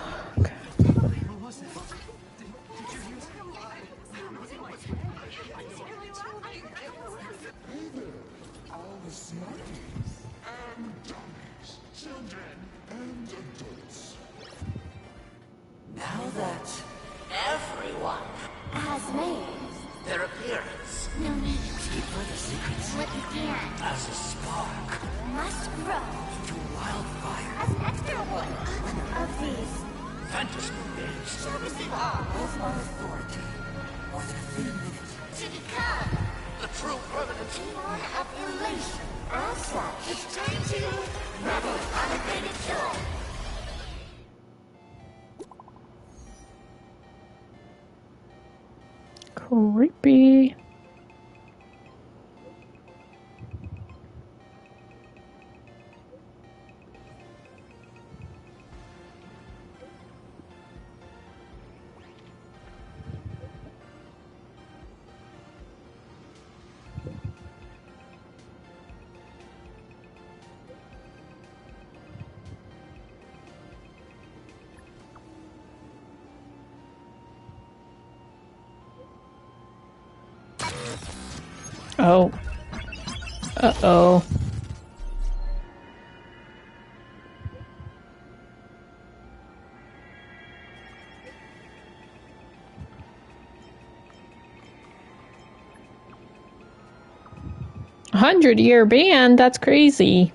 All the smarties and dummies, children and adults. Now that everyone has made their appearance, no need to keep further secrets what you can as a spark must grow into wildfire. as an extra one of these Phantasmoon games, servicing all with my authority, more than a mere minute to become the true permanent demon of elation. As such, it's time to revel in unabated joy. Creepy. Oh. Uh-oh. $100-year ban? That's crazy.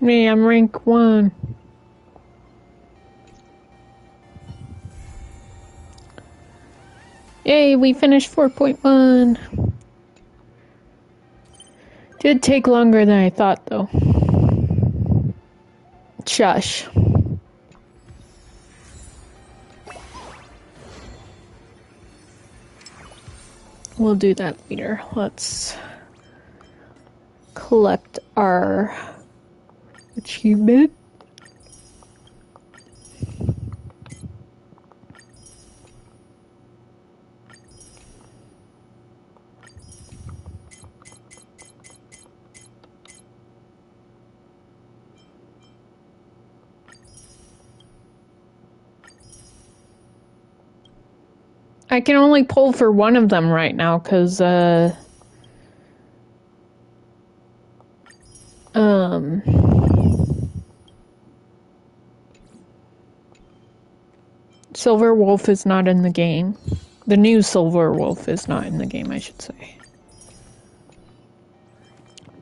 Me, I'm rank 1. Yay, we finished 4.1. Did take longer than I thought, though. Shush. We'll do that later. Let's collect our achievement. I can only pull for one of them right now, because, Silver Wolf is not in the game. The new Silver Wolf is not in the game, I should say.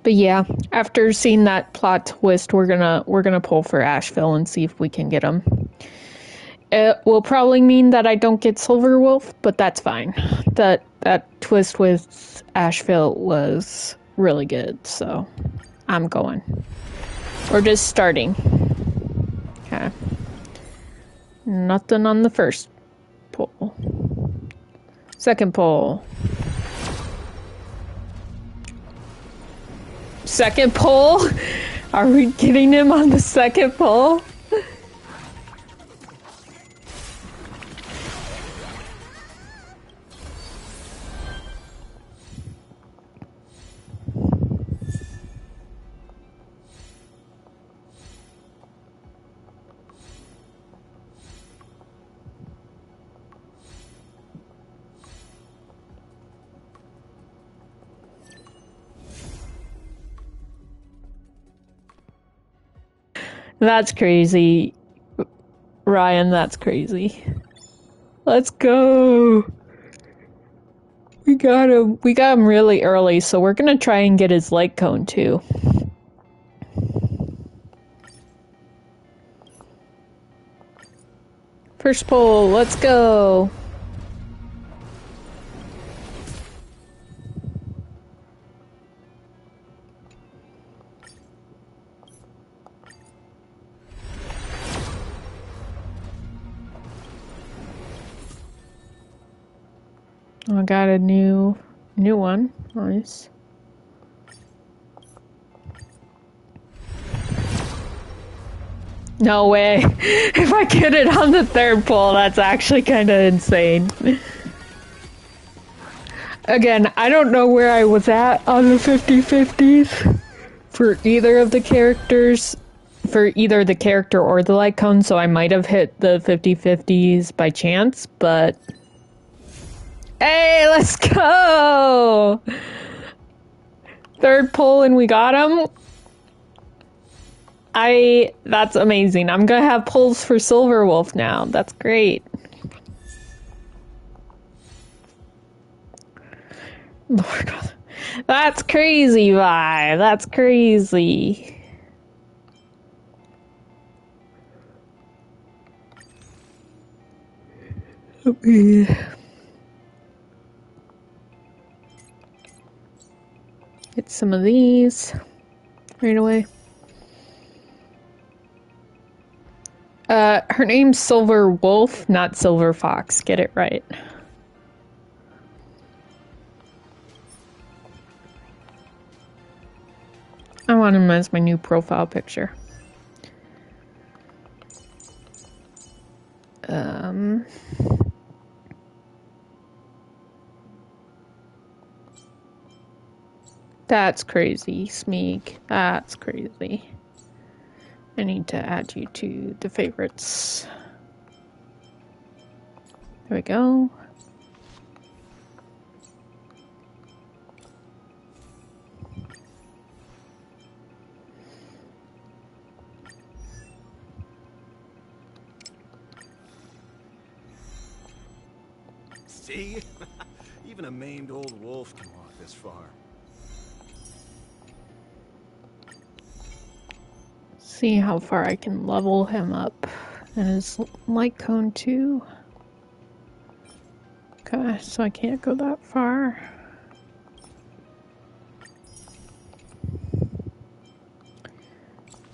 But yeah, after seeing that plot twist, we're gonna pull for Ashveil and see if we can get him. It will probably mean that I don't get Silver Wolf, but that's fine. That twist with Ashveil was really good, so I'm going. We're just starting. Okay. Nothing on the first pull. Second pull. Second pull? Are we getting him on the second pull? That's crazy. Ryan, that's crazy. Let's go. We got him. We got him really early, so we're gonna try and get his light cone too. First pull, let's go. I got a new one. Nice. No way. If I get it on the third pull, that's actually kind of insane. Again, I don't know where I was at on the 50-50s for either of the characters, for either the character or the light cone, so I might have hit the 50-50s by chance, but... Hey, let's go! Third pull and we got him. That's amazing. I'm gonna have pulls for Silver Wolf now. That's great. Lord God. That's crazy, Vi. That's crazy. Get some of these right away. Her name's Silver Wolf, not Silver Fox. Get it right. I want him as my new profile picture. That's crazy, Smeek. That's crazy. I need to add you to the favorites. There we go. See? Even a maimed old wolf can walk this far. See how far I can level him up. And his light cone too. Okay, so I can't go that far.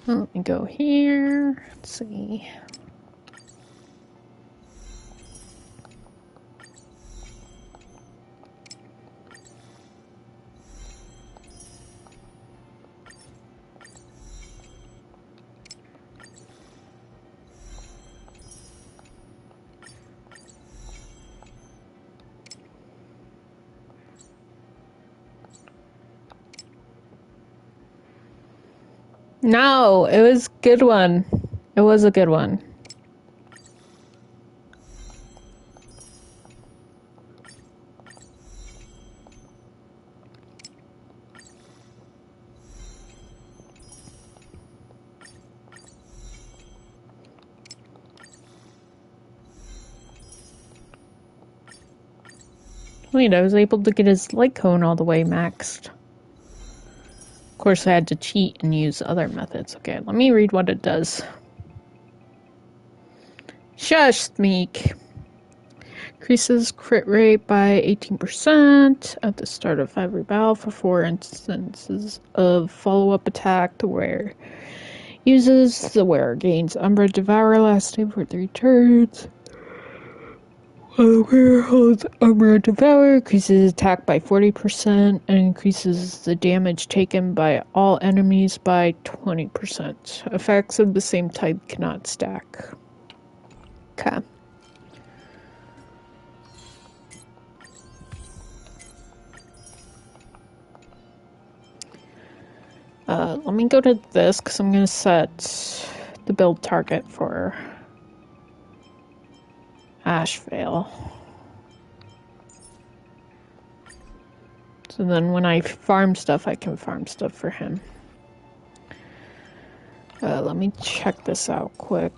Let me go here. Let's see. No, it was a good one. It was a good one. Wait, I was able to get his light cone all the way maxed. Of course, I had to cheat and use other methods. Okay, let me read what it does. Shush, Meek. Increases crit rate by 18% at the start of every battle for 4 instances of follow-up attack. The wearer uses. The wearer gains Umbra Devour lasting for 3 turns. While the wearer holds Umbra Devour, increases attack by 40% and increases the damage taken by all enemies by 20%. Effects of the same type cannot stack. Okay. Let me go to this because I'm going to set the build target for Ashveil. So then when I farm stuff, I can farm stuff for him. Let me check this out quick.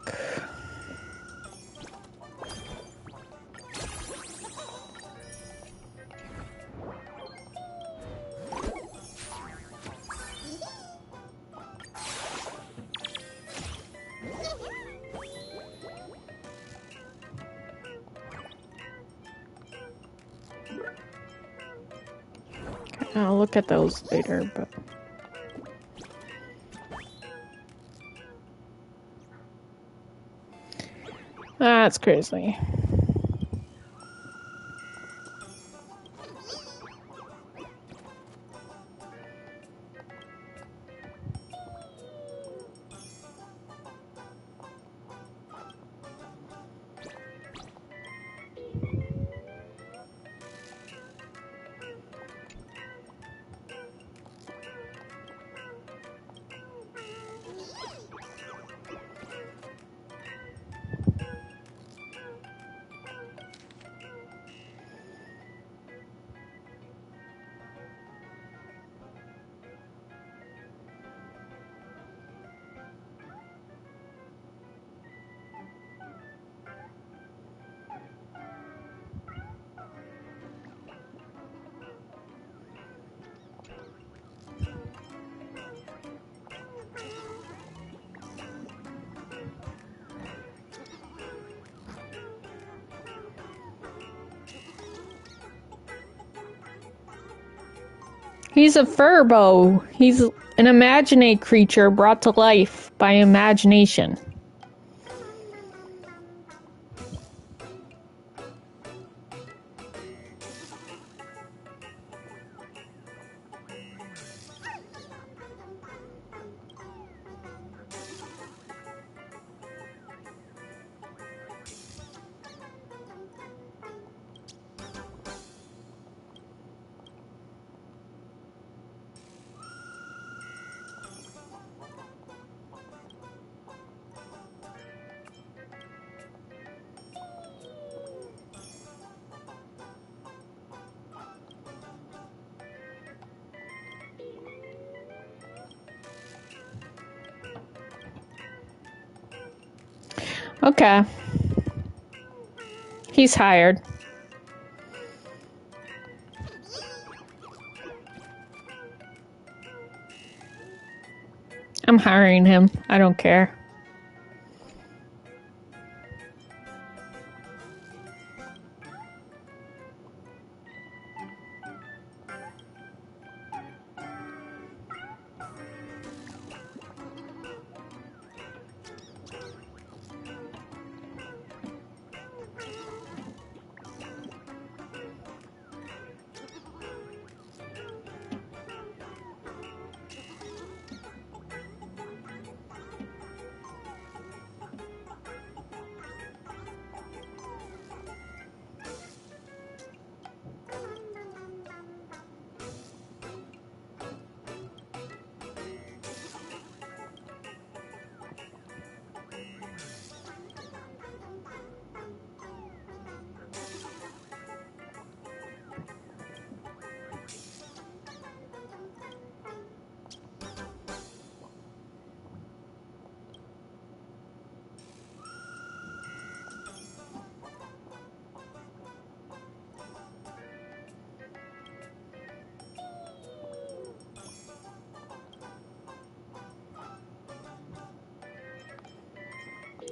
I'll look at those later, but... That's crazy. He's a furbo. He's an imaginate creature brought to life by imagination. Okay. He's hired. I'm hiring him. I don't care.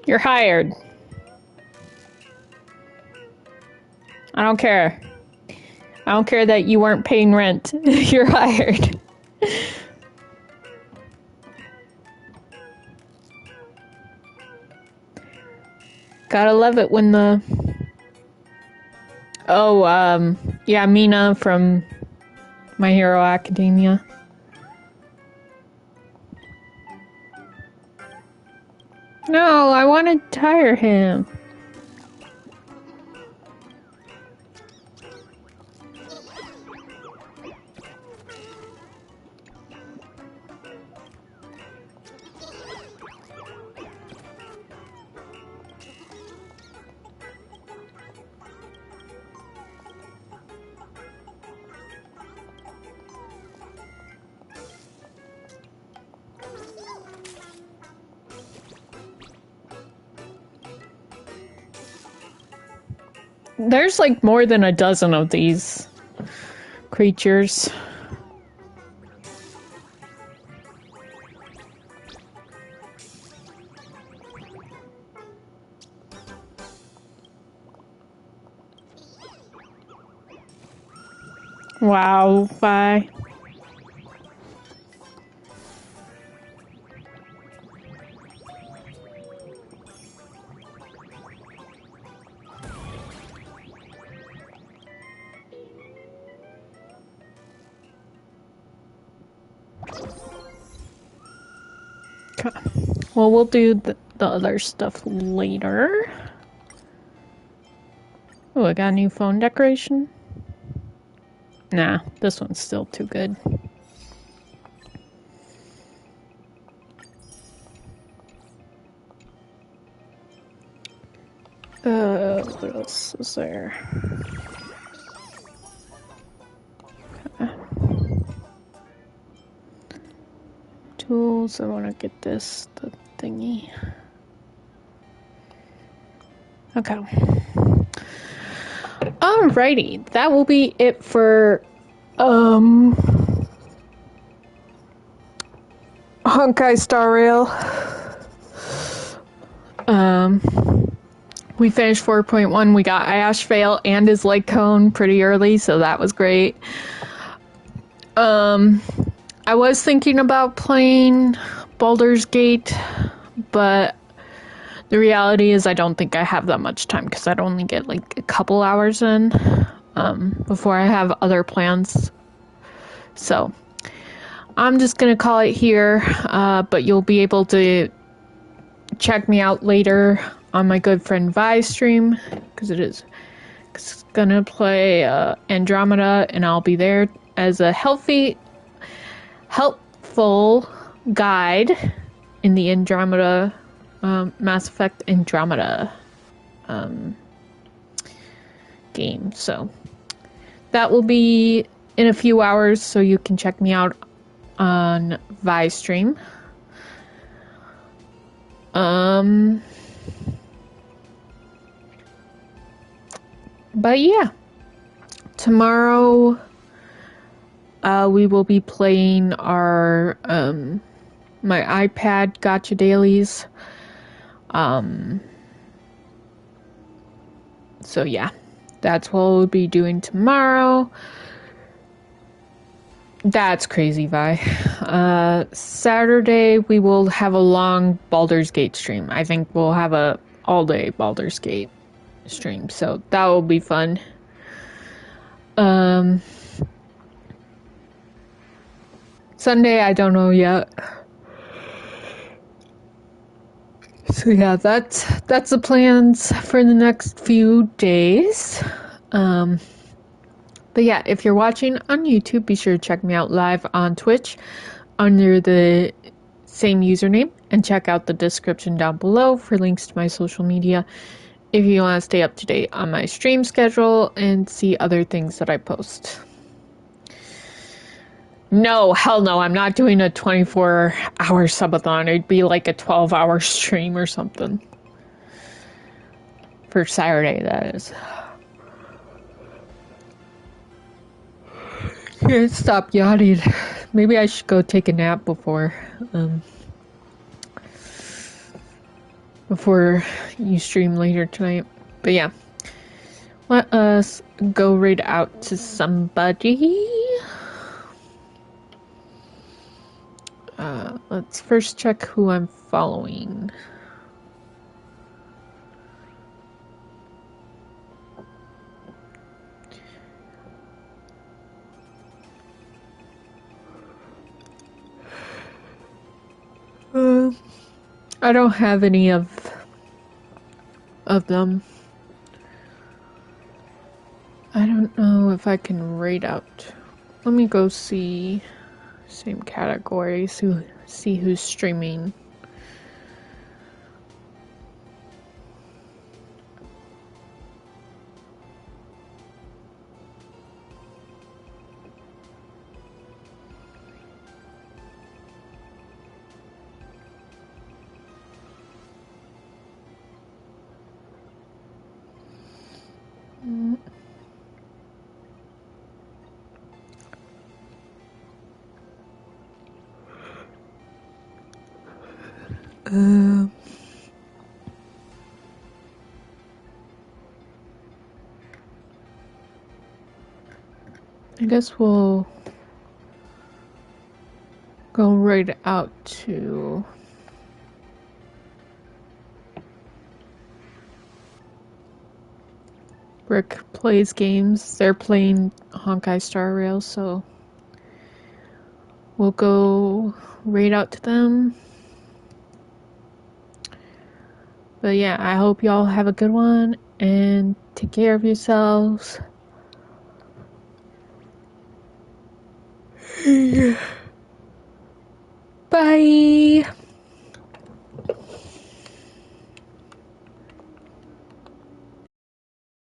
You're hired. I don't care. I don't care that you weren't paying rent. You're hired. Gotta love it when the... Oh, yeah, Mina from My Hero Academia. No, I want to hire him. There's like more than a dozen of these creatures. Wow, bye. Well, we'll do the other stuff later. Oh, I got a new phone decoration. Nah, this one's still too good. What else is there? Okay. Tools, I want to get this, the thingy. Okay. Alrighty, that will be it for, Honkai Star Rail. We finished 4.1. We got Ashveil and his leg cone pretty early, so that was great. I was thinking about playing Baldur's Gate, but the reality is I don't think I have that much time because I'd only get like a couple hours in before I have other plans. So I'm just gonna call it here, but you'll be able to check me out later on my good friend Vi's stream because it's gonna play Andromeda, and I'll be there as a helpful guide in the Andromeda Mass Effect Andromeda game. So that will be in a few hours, so you can check me out on Vi's stream. But yeah, tomorrow we will be playing our my iPad gotcha dailies. So yeah, that's what we'll be doing tomorrow. That's crazy, Vi. Saturday we will have a long Baldur's Gate stream. I think we'll have a all-day Baldur's Gate stream, so that will be fun. Sunday, I don't know yet. So yeah, that's the plans for the next few days. But yeah, if you're watching on YouTube, be sure to check me out live on Twitch under the same username, and check out the description down below for links to my social media if you want to stay up to date on my stream schedule and see other things that I post. No, hell no, I'm not doing a 24-hour subathon. It'd be like a 12-hour stream or something. For Saturday, that is. Can't stop yawning. Maybe I should go take a nap before you stream later tonight. But yeah, let us go right out to somebody. Let's first check who I'm following. I don't have any of them. I don't know if I can rate out. Let me go see same categories, see who's streaming. I guess we'll go right out to Rick Plays Games. They're playing Honkai Star Rail, so we'll go right out to them. But yeah, I hope y'all have a good one and take care of yourselves. Bye.